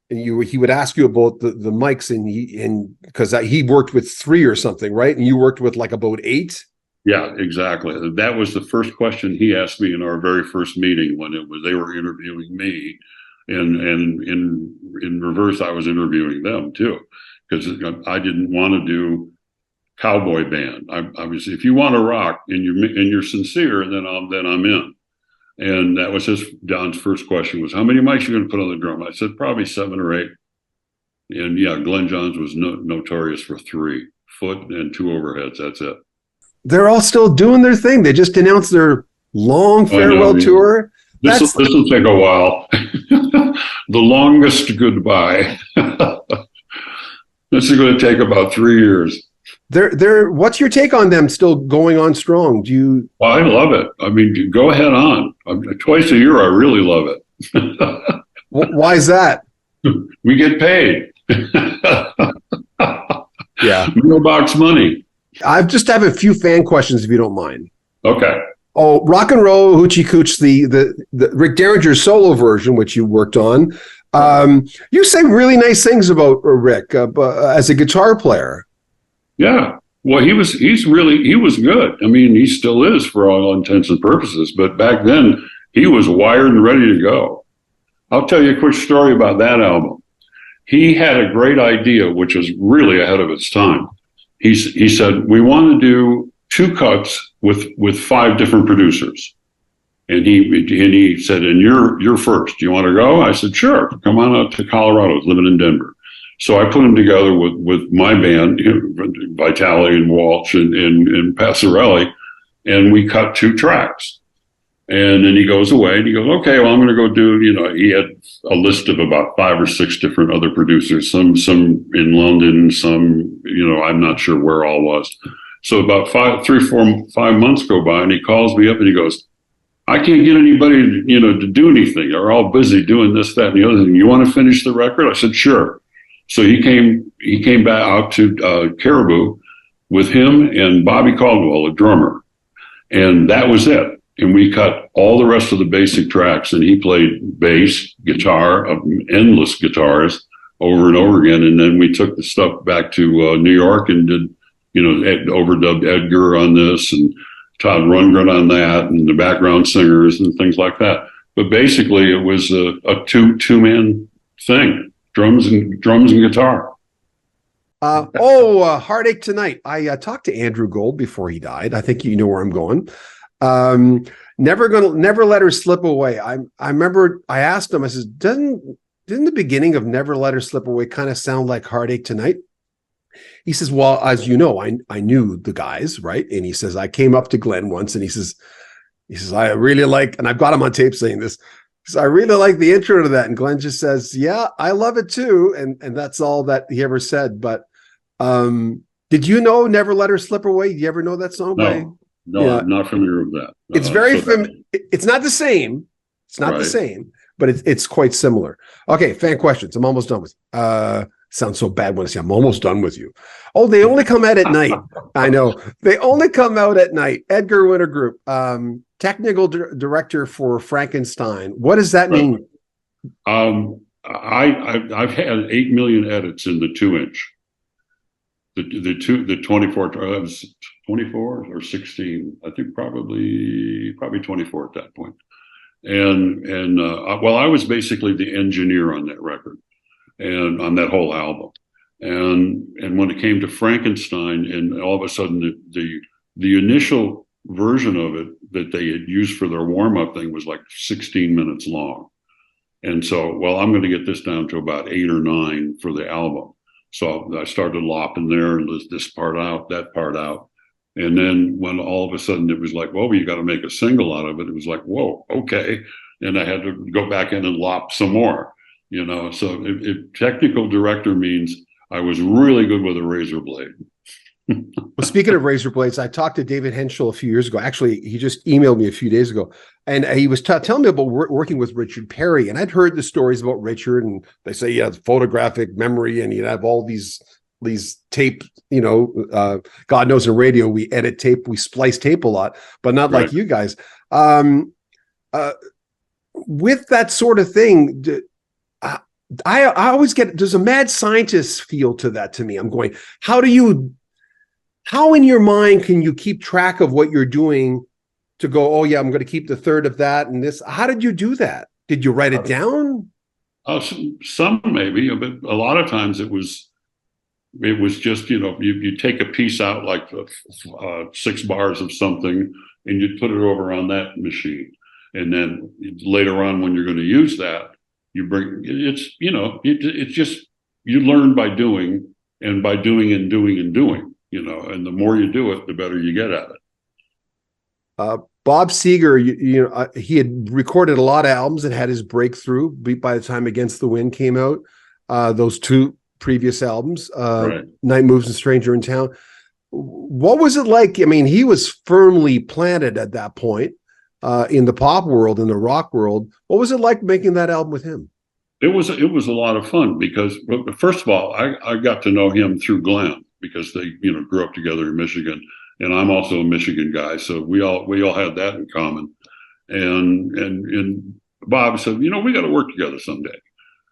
and he would ask you about the mics, and because he worked with 3 or something, right? And you worked with like about 8. Yeah, exactly. That was the first question he asked me in our very first meeting when they were interviewing me, and in reverse, I was interviewing them too, because I didn't want to do cowboy band. I was, if you want to rock and you're sincere, then I'm in. And that was Don's first question was, how many mics are you going to put on the drum? I said, probably 7 or 8. And yeah, Glenn Johns was notorious for 3 foot and 2 overheads. That's it. They're all still doing their thing. They just announced their long farewell tour. This will take a while. The longest goodbye. This is going to take about 3 years. What's your take on them still going on strong? Well, I love it. I mean, go ahead on. Twice a year, I really love it. Why is that? We get paid. Yeah. Mailbox money. I just have a few fan questions, if you don't mind. Okay. Oh, Rock and Roll Hoochie Cooch, the Rick Derringer solo version, which you worked on. You say really nice things about Rick as a guitar player. Yeah. Well, he was good. I mean, he still is for all intents and purposes, but back then he was wired and ready to go. I'll tell you a quick story about that album. He had a great idea, which was really ahead of its time. He said, we want to do 2 cuts with 5 different producers. And he said, and you're first. Do you want to go? I said, sure. Come on out to Colorado. I was living in Denver. So I put him together with my band, Vitale and Walsh and Passarelli, and we cut 2 tracks. And then he goes away and he goes, okay, well, I'm going to go do, he had a list of about 5 or 6 different other producers, some in London, some, I'm not sure where all was. So about 5 months go by and he calls me up and he goes, I can't get anybody, to do anything. They're all busy doing this, that, and the other thing. You want to finish the record? I said, sure. So he came back out to Caribou with him and Bobby Caldwell, a drummer. And that was it. And we cut all the rest of the basic tracks, and he played bass, guitar, endless guitars over and over again. And then we took the stuff back to New York and did, overdubbed Edgar on this and Todd Rundgren on that and the background singers and things like that. But basically it was a two-man thing, drums and guitar. Heartache Tonight. I talked to Andrew Gold before he died. I think you know where I'm going. Never Let Her Slip Away. I remember I asked him, I said, didn't the beginning of Never Let Her Slip Away kind of sound like Heartache Tonight? He says, well, as you know, I knew the guys, right? And he says, I came up to Glenn once and he says, I really like, and I've got him on tape saying this, he says, I really like the intro to that. And Glenn just says, yeah, I love it too. And that's all that he ever said. But did you know Never Let Her Slip Away? Did you ever know that song? No, yeah. I'm not familiar with that. It's very it's not the same. It's not the same, but it's quite similar. Okay, fan questions. I'm almost done with sounds so bad when I say I'm almost done with you. Oh, they only come out at night. I know. They only come out at night. Edgar Winter Group, technical director for Frankenstein. What does that mean? I've had 8 million edits in the 2-inch. The 24, that was 24 or 16, I think probably 24 at that point. And I was basically the engineer on that record and on that whole album. And when it came to Frankenstein, and all of a sudden the initial version of it that they had used for their warm-up thing was like 16 minutes long. And so, I'm going to get this down to about 8 or 9 for the album. So I started lopping there and this part out, that part out. And then when all of a sudden it was like, well, you got to make a single out of it. It was like, whoa, okay. And I had to go back in and lop some more, So technical director means I was really good with a razor blade. Well, speaking of razor blades, I talked to David Henschel a few years ago. Actually, he just emailed me a few days ago, and he was telling me about working with Richard Perry. And I'd heard the stories about Richard, and they say he has photographic memory, and he'd have all these tape. God knows in radio we edit tape, we splice tape a lot, but not like you guys. With that sort of thing, I always get, there's a mad scientist feel to that to me. I'm going, how in your mind can you keep track of what you're doing to go, oh yeah, I'm going to keep the third of that and this? How did you do that? Did you write it down? Some maybe, but a lot of times it was just, you take a piece out, like 6 bars of something, and you put it over on that machine. And then later on, when you're going to use that, you bring it's just, you learn by doing, and by doing and doing and doing, and the more you do it, the better you get at it. Bob Seger, he had recorded a lot of albums and had his breakthrough by the time Against the Wind came out. Those 2 previous albums, Night Moves and Stranger in Town. What was it like? I mean, he was firmly planted at that point in the pop world, in the rock world. What was it like making that album with him? It was a lot of fun because, first of all, I got to know him through Glenn, because they grew up together in Michigan, and I'm also a Michigan guy, so we all had that in common. And Bob said, we got to work together someday,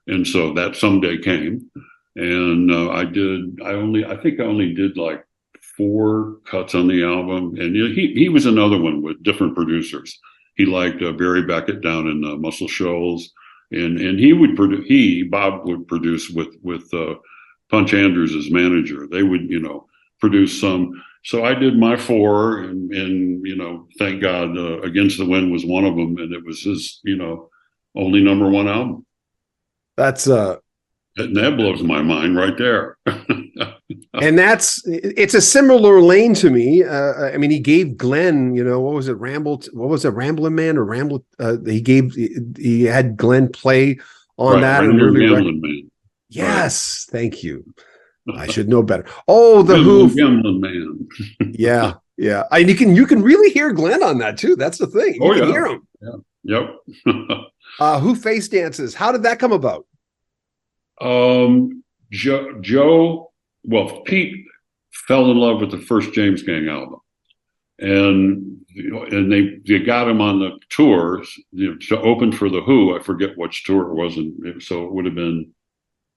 and so that someday came. And I think I only did like 4 cuts on the album. And he was another one with different producers. He liked Barry Beckett down in Muscle Shoals, and Bob would produce with Punch Andrews as manager. They would produce some. So I did my 4, and thank God Against the Wind was one of them, and it was his only #1 album. That blows my mind right there. And it's a similar lane to me. I mean, he gave Glenn, what was it, Ramblin' Man or Ramble? He had Glenn play on that. Ramblin' Man. Yes, thank you. I should know better. Oh, the Who. Ramblin' Man. Yeah. And you can really hear Glenn on that too. That's the thing. You can hear him. Yeah. Yep. Who Face Dances? How did that come about? Pete fell in love with the first James Gang album, and they got him on the tours to open for the Who. I forget which tour it was, so it would have been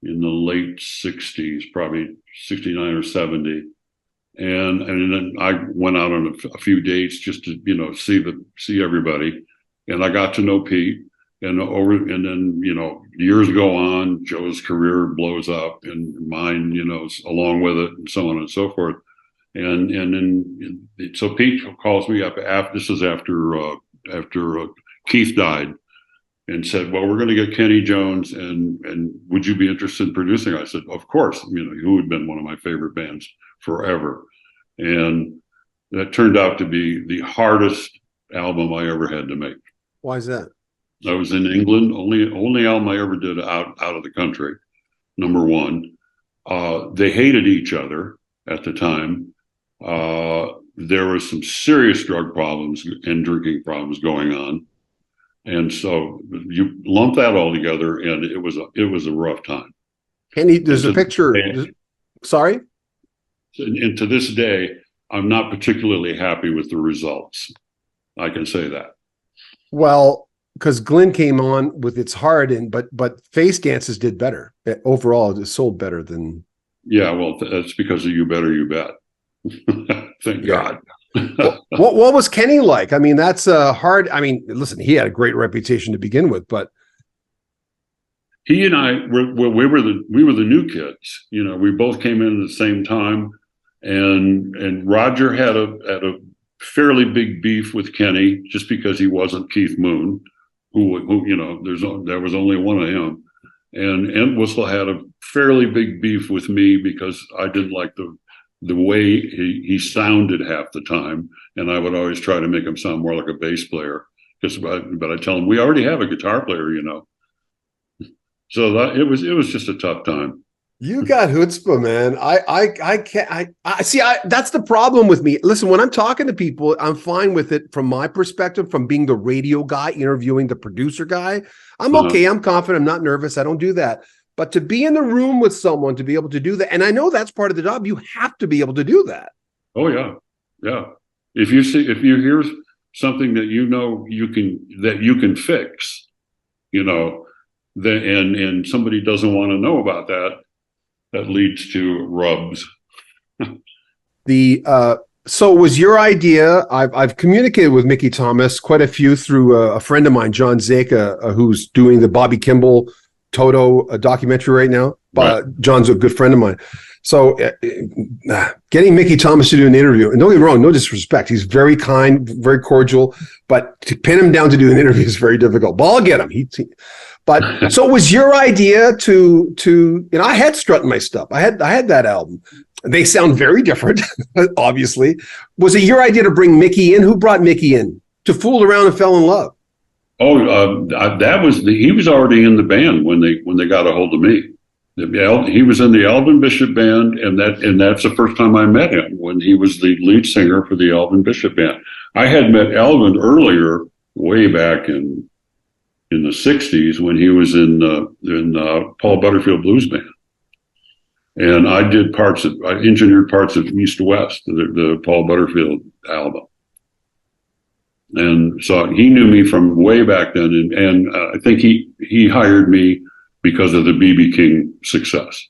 in the late '60s, probably '69 or '70. And then I went out on a few dates just to see everybody, and I got to know Pete. And then years go on, Joe's career blows up, and mine along with it, and so on and so forth. And then so Pete calls me up after Keith died, and said, "Well, we're going to get Kenny Jones, and would you be interested in producing?" I said, "Of course." Who had been one of my favorite bands forever, and that turned out to be the hardest album I ever had to make. Why is that? I was in England, only album I ever did out of the country, #1. They hated each other at the time. There was some serious drug problems and drinking problems going on. And so you lump that all together, and it was a rough time. There's a picture. Sorry? And to this day, I'm not particularly happy with the results. I can say that. Well, because Glenn came on with It's Hard, but Face Dances did better. Overall, it sold better than. Yeah, well, that's because of You Better You Bet. Thank God. What was Kenny like? I mean, that's hard. I mean, listen, he had a great reputation to begin with, but he and I we were the new kids. We both came in at the same time, and Roger had a fairly big beef with Kenny just because he wasn't Keith Moon, who there was only one of him, and Entwistle had a fairly big beef with me because I didn't like the way he sounded half the time, and I would always try to make him sound more like a bass player. But I tell him, we already have a guitar player, So it was just a tough time. You got chutzpah, man. I can't. I see. That's the problem with me. Listen, when I'm talking to people, I'm fine with it from my perspective, from being the radio guy interviewing the producer guy. I'm okay. I'm confident. I'm not nervous. I don't do that. But to be in the room with someone, to be able to do that, and I know that's part of the job. You have to be able to do that. Oh yeah, yeah. If you hear something that you can fix, then and somebody doesn't want to know about that. That leads to rubs. So it was your idea. I've communicated with Mickey Thomas quite a few through a friend of mine, John Zeka, who's doing the Bobby Kimball Toto documentary right now. Right. John's a good friend of mine. So getting Mickey Thomas to do an interview, and don't get me wrong, no disrespect. He's very kind, very cordial, but to pin him down to do an interview is very difficult. But I'll get him. But so it was your idea to I had Strutting My Stuff. I had that album. They sound very different, obviously. Was it your idea to bring Mickey in? Who brought Mickey in? To Fool Around and Fell in Love? Oh, he was already in the band when they got a hold of me. He was in the Elvin Bishop band, and that's the first time I met him, when he was the lead singer for the Elvin Bishop band. I had met Elvin earlier, way back in the 60s, when he was in Paul Butterfield Blues Band. And I engineered parts of East to West, the Paul Butterfield album. And so he knew me from way back then. And I think he hired me because of the B.B. King success.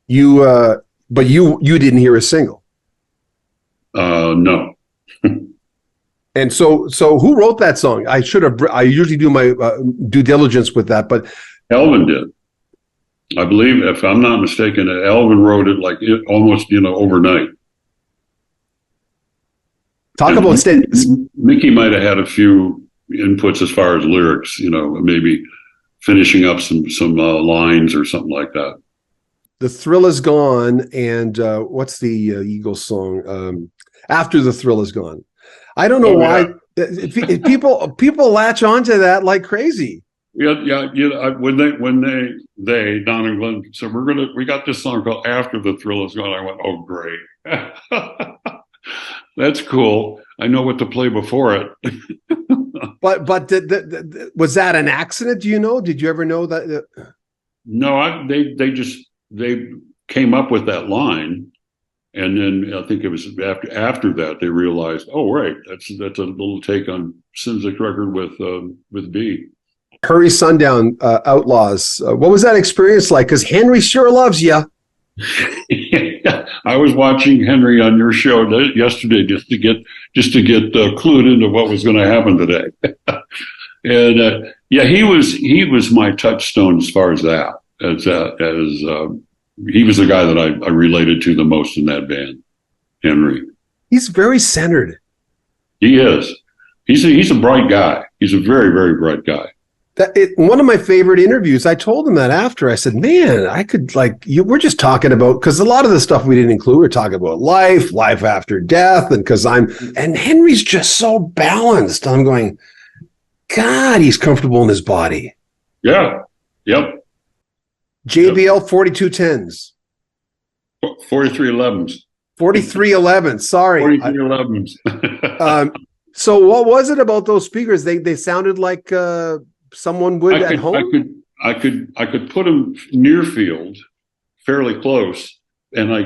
But you didn't hear a single? No. And so who wrote that song? I usually do my due diligence with that, but Elvin did. I believe, if I'm not mistaken, Elvin wrote it almost overnight. Mickey might have had a few inputs as far as lyrics, maybe finishing up some lines or something like that. The Thrill Is Gone, and what's the Eagles song? After the Thrill Is Gone. I don't know why people latch onto that like crazy. Yeah. When they Don and Glenn said we got this song called After the Thrill Is Gone, I went, oh great, that's cool. I know what to play before it. But was that an accident? Do you know? Did you ever know that? No, they came up with that line. And then I think it was after that they realized, oh right, that's a little take on Szymczyk's record with B. Hurry Sundown, Outlaws. What was that experience like? Because Henry sure loves you. I was watching Henry on your show yesterday just to get clued into what was going to happen today. And he was my touchstone as far as that. He was the guy that I related to the most in that band, Henry. He's very centered. He is. He's a bright guy. He's a very, very bright guy. One of my favorite interviews, I told him that after. I said, man, I could we're just talking about, because a lot of the stuff we didn't include, we're talking about life after death, and Henry's just so balanced. I'm going, God, he's comfortable in his body. Yeah. Yep. JBL 4210s. 4311s. 4311. Sorry. 4311s. So what was it about those speakers? They sounded like someone would at home? I could put them near field, fairly close, and I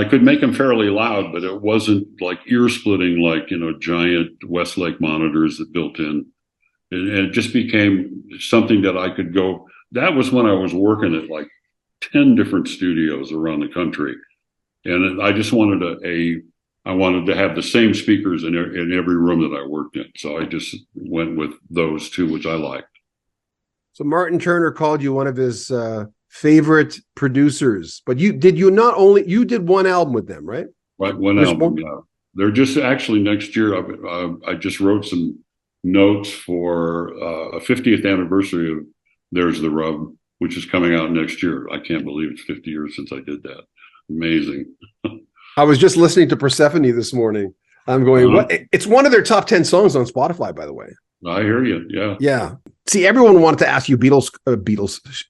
could make them fairly loud, but it wasn't like ear splitting, like giant Westlake monitors that built in. And it just became something that I could go. That was when I was working at like 10 different studios around the country. And I just wanted to have the same speakers in every room that I worked in. So I just went with those two, which I liked. So Martin Turner called you one of his favorite producers, but you did one album with them, right? Right. One album. Yeah. They're just actually next year. I just wrote some notes for a 50th anniversary of There's the Rub, which is coming out next year. I can't believe it's 50 years since I did that. Amazing. I was just listening to Persephone this morning. I'm going, what? It's one of their top 10 songs on Spotify, by the way. I hear you. Yeah. Yeah. See, everyone wanted to ask you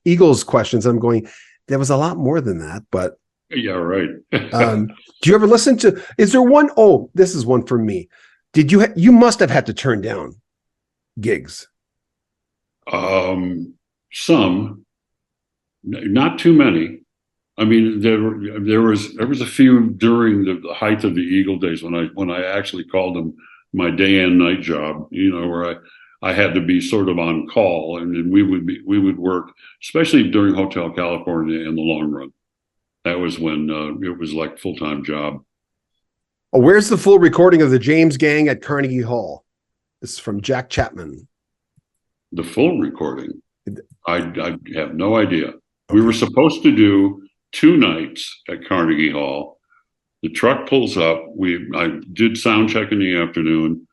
Eagles questions. I'm going, there was a lot more than that, but Yeah, right. do you ever listen to, is there one? Oh, this is one for me. Did you, you must have had to turn down gigs. Some, not too many. I mean, there was a few during the height of the Eagle days when I actually called them my day and night job, you know, where I had to be sort of on call, and then we would work, especially during Hotel California in the long run. That was when it was like full-time job. Oh, where's the full recording of the James Gang at Carnegie Hall? This is from Jack Chapman. The full recording, I have no idea. Okay. We were supposed to do 2 nights at Carnegie Hall. The truck pulls up. I did sound check in the afternoon.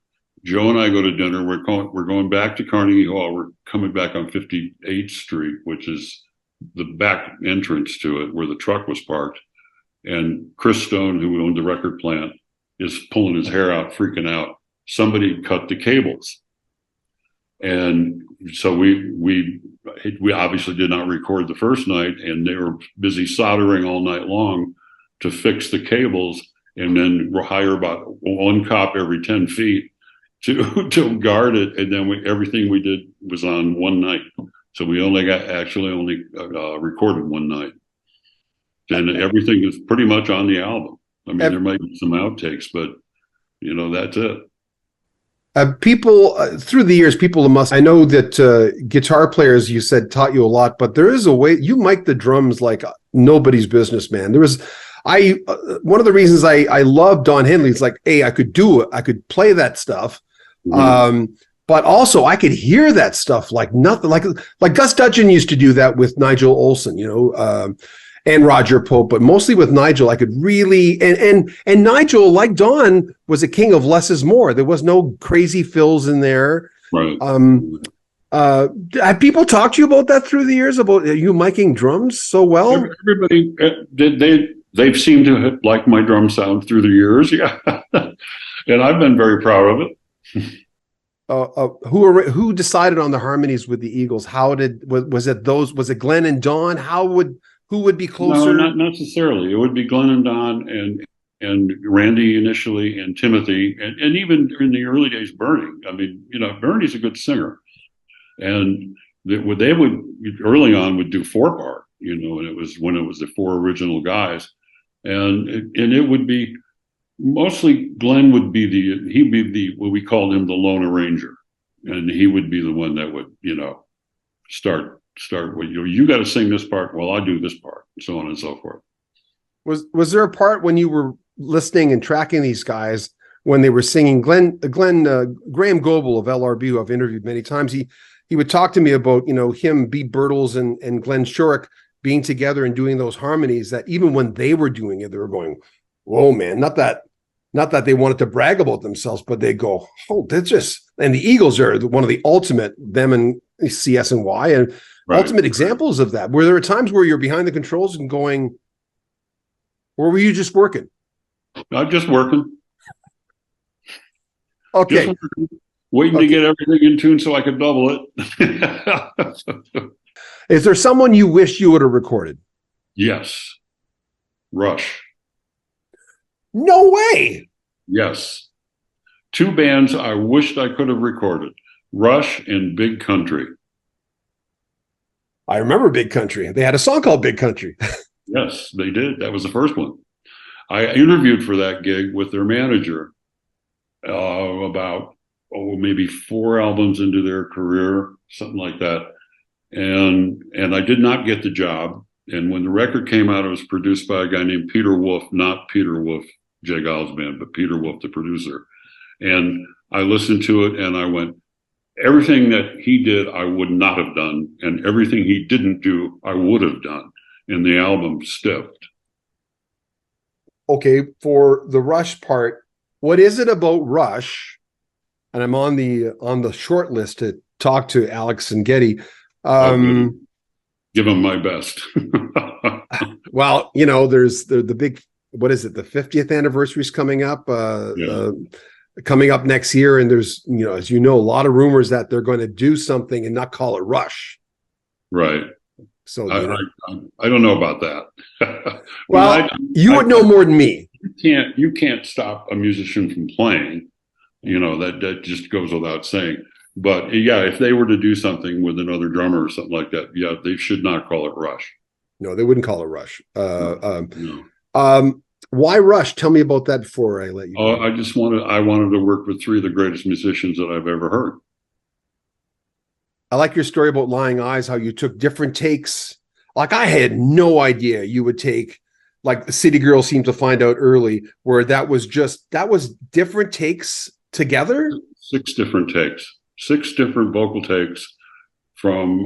Joe and I go to dinner. We're going back to Carnegie Hall. We're coming back on 58th Street, which is the back entrance to it where the truck was parked. And Chris Stone, who owned the record plant, is pulling his hair out, freaking out. Somebody cut the cables. And so we obviously did not record the first night, and they were busy soldering all night long to fix the cables, and then we'll hire about 1 cop every 10 feet to guard it. And then everything we did was on one night. So we only recorded one night. And everything is pretty much on the album. I mean, there might be some outtakes, but you know, that's it. People through the years, I know that guitar players, you said, taught you a lot, but there is a way you mic the drums like nobody's business, man. One of the reasons I love Don Henley is like, hey, I could do it. I could play that stuff. Mm-hmm. But also I could hear that stuff like nothing, like Gus Dudgeon used to do that with Nigel Olsson, you know, and Roger Pope, but mostly with Nigel, I could really, and Nigel, like Don, was a king of less is more. There was no crazy fills in there. Right. Have people talked to you about that through the years, about you miking drums so well? Everybody, they've seemed to like my drum sound through the years. Yeah. And I've been very proud of it. Who decided on the harmonies with the Eagles? Was it Glenn and Don? Who would be closer? No, not necessarily. It would be Glenn and Don and Randy initially, and Timothy, and even in the early days, Bernie. I mean, you know, Bernie's a good singer, and they would early on would do 4-part, you know, and it was when it was the 4 original guys, and it would be mostly Glenn would be he'd be what we called him the lone arranger, and he would be the one that would, you know, start with you got to sing this part while I do this part, and so on and so forth. Was there a part when you were listening and tracking these guys when they were singing? Graham Goebel of LRB, who I've interviewed many times, he would talk to me about, you know, him, B. Birtles and Glenn Shorrock being together and doing those harmonies, that even when they were doing it, they were going, whoa, man, not that they wanted to brag about themselves, but they go, oh, they're just, and the Eagles are one of the ultimate, them and CS and Y, and right. Ultimate examples of that. Were there times where you're behind the controls and going, or were you just working? I'm just working. Okay. Just waiting to get everything in tune so I could double it. Is there someone you wish you would have recorded? Yes. Rush. No way. Yes. 2 bands I wished I could have recorded. Rush and Big Country. I remember Big Country. They had a song called Big Country. Yes, they did. That was the first one. I interviewed for that gig with their manager about maybe 4 albums into their career, something like that. And I did not get the job. And when the record came out, it was produced by a guy named Peter Wolf, not Peter Wolf, Jay Giles' band, but Peter Wolf, the producer. And I listened to it and I went, everything that he did, I would not have done. And everything he didn't do, I would have done. And the album stiffed. Okay, for the Rush part, what is it about Rush? And I'm on the short list to talk to Alex and Getty. Give him my best. Well, you know, there's the big, what is it? The 50th anniversary is coming up. Coming up next year, and there's, you know, as you know, a lot of rumors that they're going to do something and not call it Rush. Right. So, I don't know about that. well, you would know more than me. You can't stop a musician from playing. That just goes without saying. But yeah, if they were to do something with another drummer or something like that, yeah, they should not call it Rush. No, they wouldn't call it Rush. No. Why Rush? Tell me about that before I let you go. I wanted to work with three of the greatest musicians that I've ever heard. I like your story about Lying Eyes, how you took different takes. Like, I had no idea you would take, like, the City Girls Seem to Find Out Early, where that was different takes together. 6 different takes, 6 different vocal takes from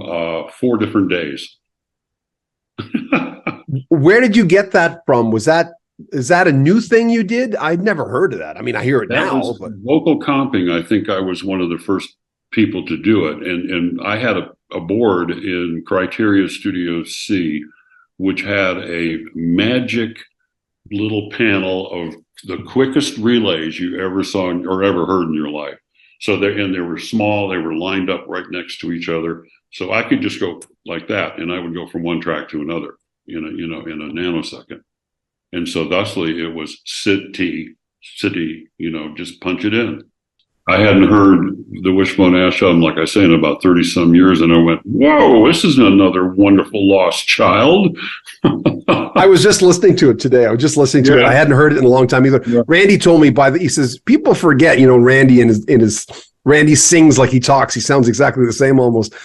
4 different days. Where did you get that from? Is that a new thing you did? I'd never heard of that. I mean, I hear it now. But vocal comping, I think I was one of the first people to do it. And I had a board in Criteria Studio C, which had a magic little panel of the quickest relays you ever saw or ever heard in your life. So they were small, they were lined up right next to each other. So I could just go like that, and I would go from one track to another in a nanosecond. And so thusly it was city, just punch it in. I hadn't heard the Wishbone Ash album, like I say, in about 30 some years. And I went, whoa, this is another wonderful lost child. I was just listening to it today. I hadn't heard it in a long time either. Yeah. Randy told me he says, people forget, Randy Randy sings like he talks. He sounds exactly the same almost.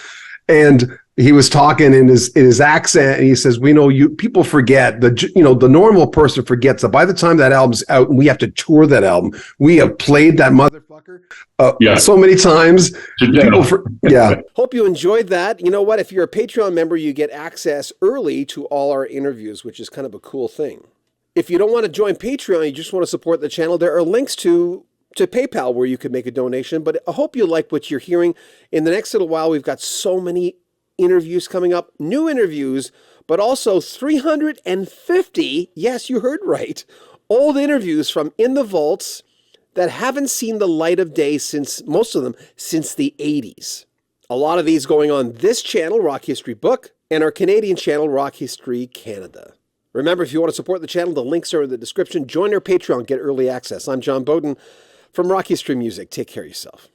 And he was talking in his accent, and he says, people forget the normal person forgets that by the time that album's out and we have to tour that album, we have played that motherfucker so many times. Hope you enjoyed that. You know what? If you're a Patreon member, you get access early to all our interviews, which is kind of a cool thing. If you don't want to join Patreon, you just want to support the channel, there are links to PayPal where you can make a donation. But I hope you like what you're hearing. In the next little while, we've got so many interviews coming up, new interviews, but also 350, yes, you heard right, old interviews from In the Vaults that haven't seen the light of day most of them since the 80s. A lot of these going on this channel, Rock History Book, and our Canadian channel, Rock History Canada. Remember, if you want to support the channel, the links are in the description. Join our Patreon, get early access. I'm John Bowden from Rock History Music. Take care of yourself.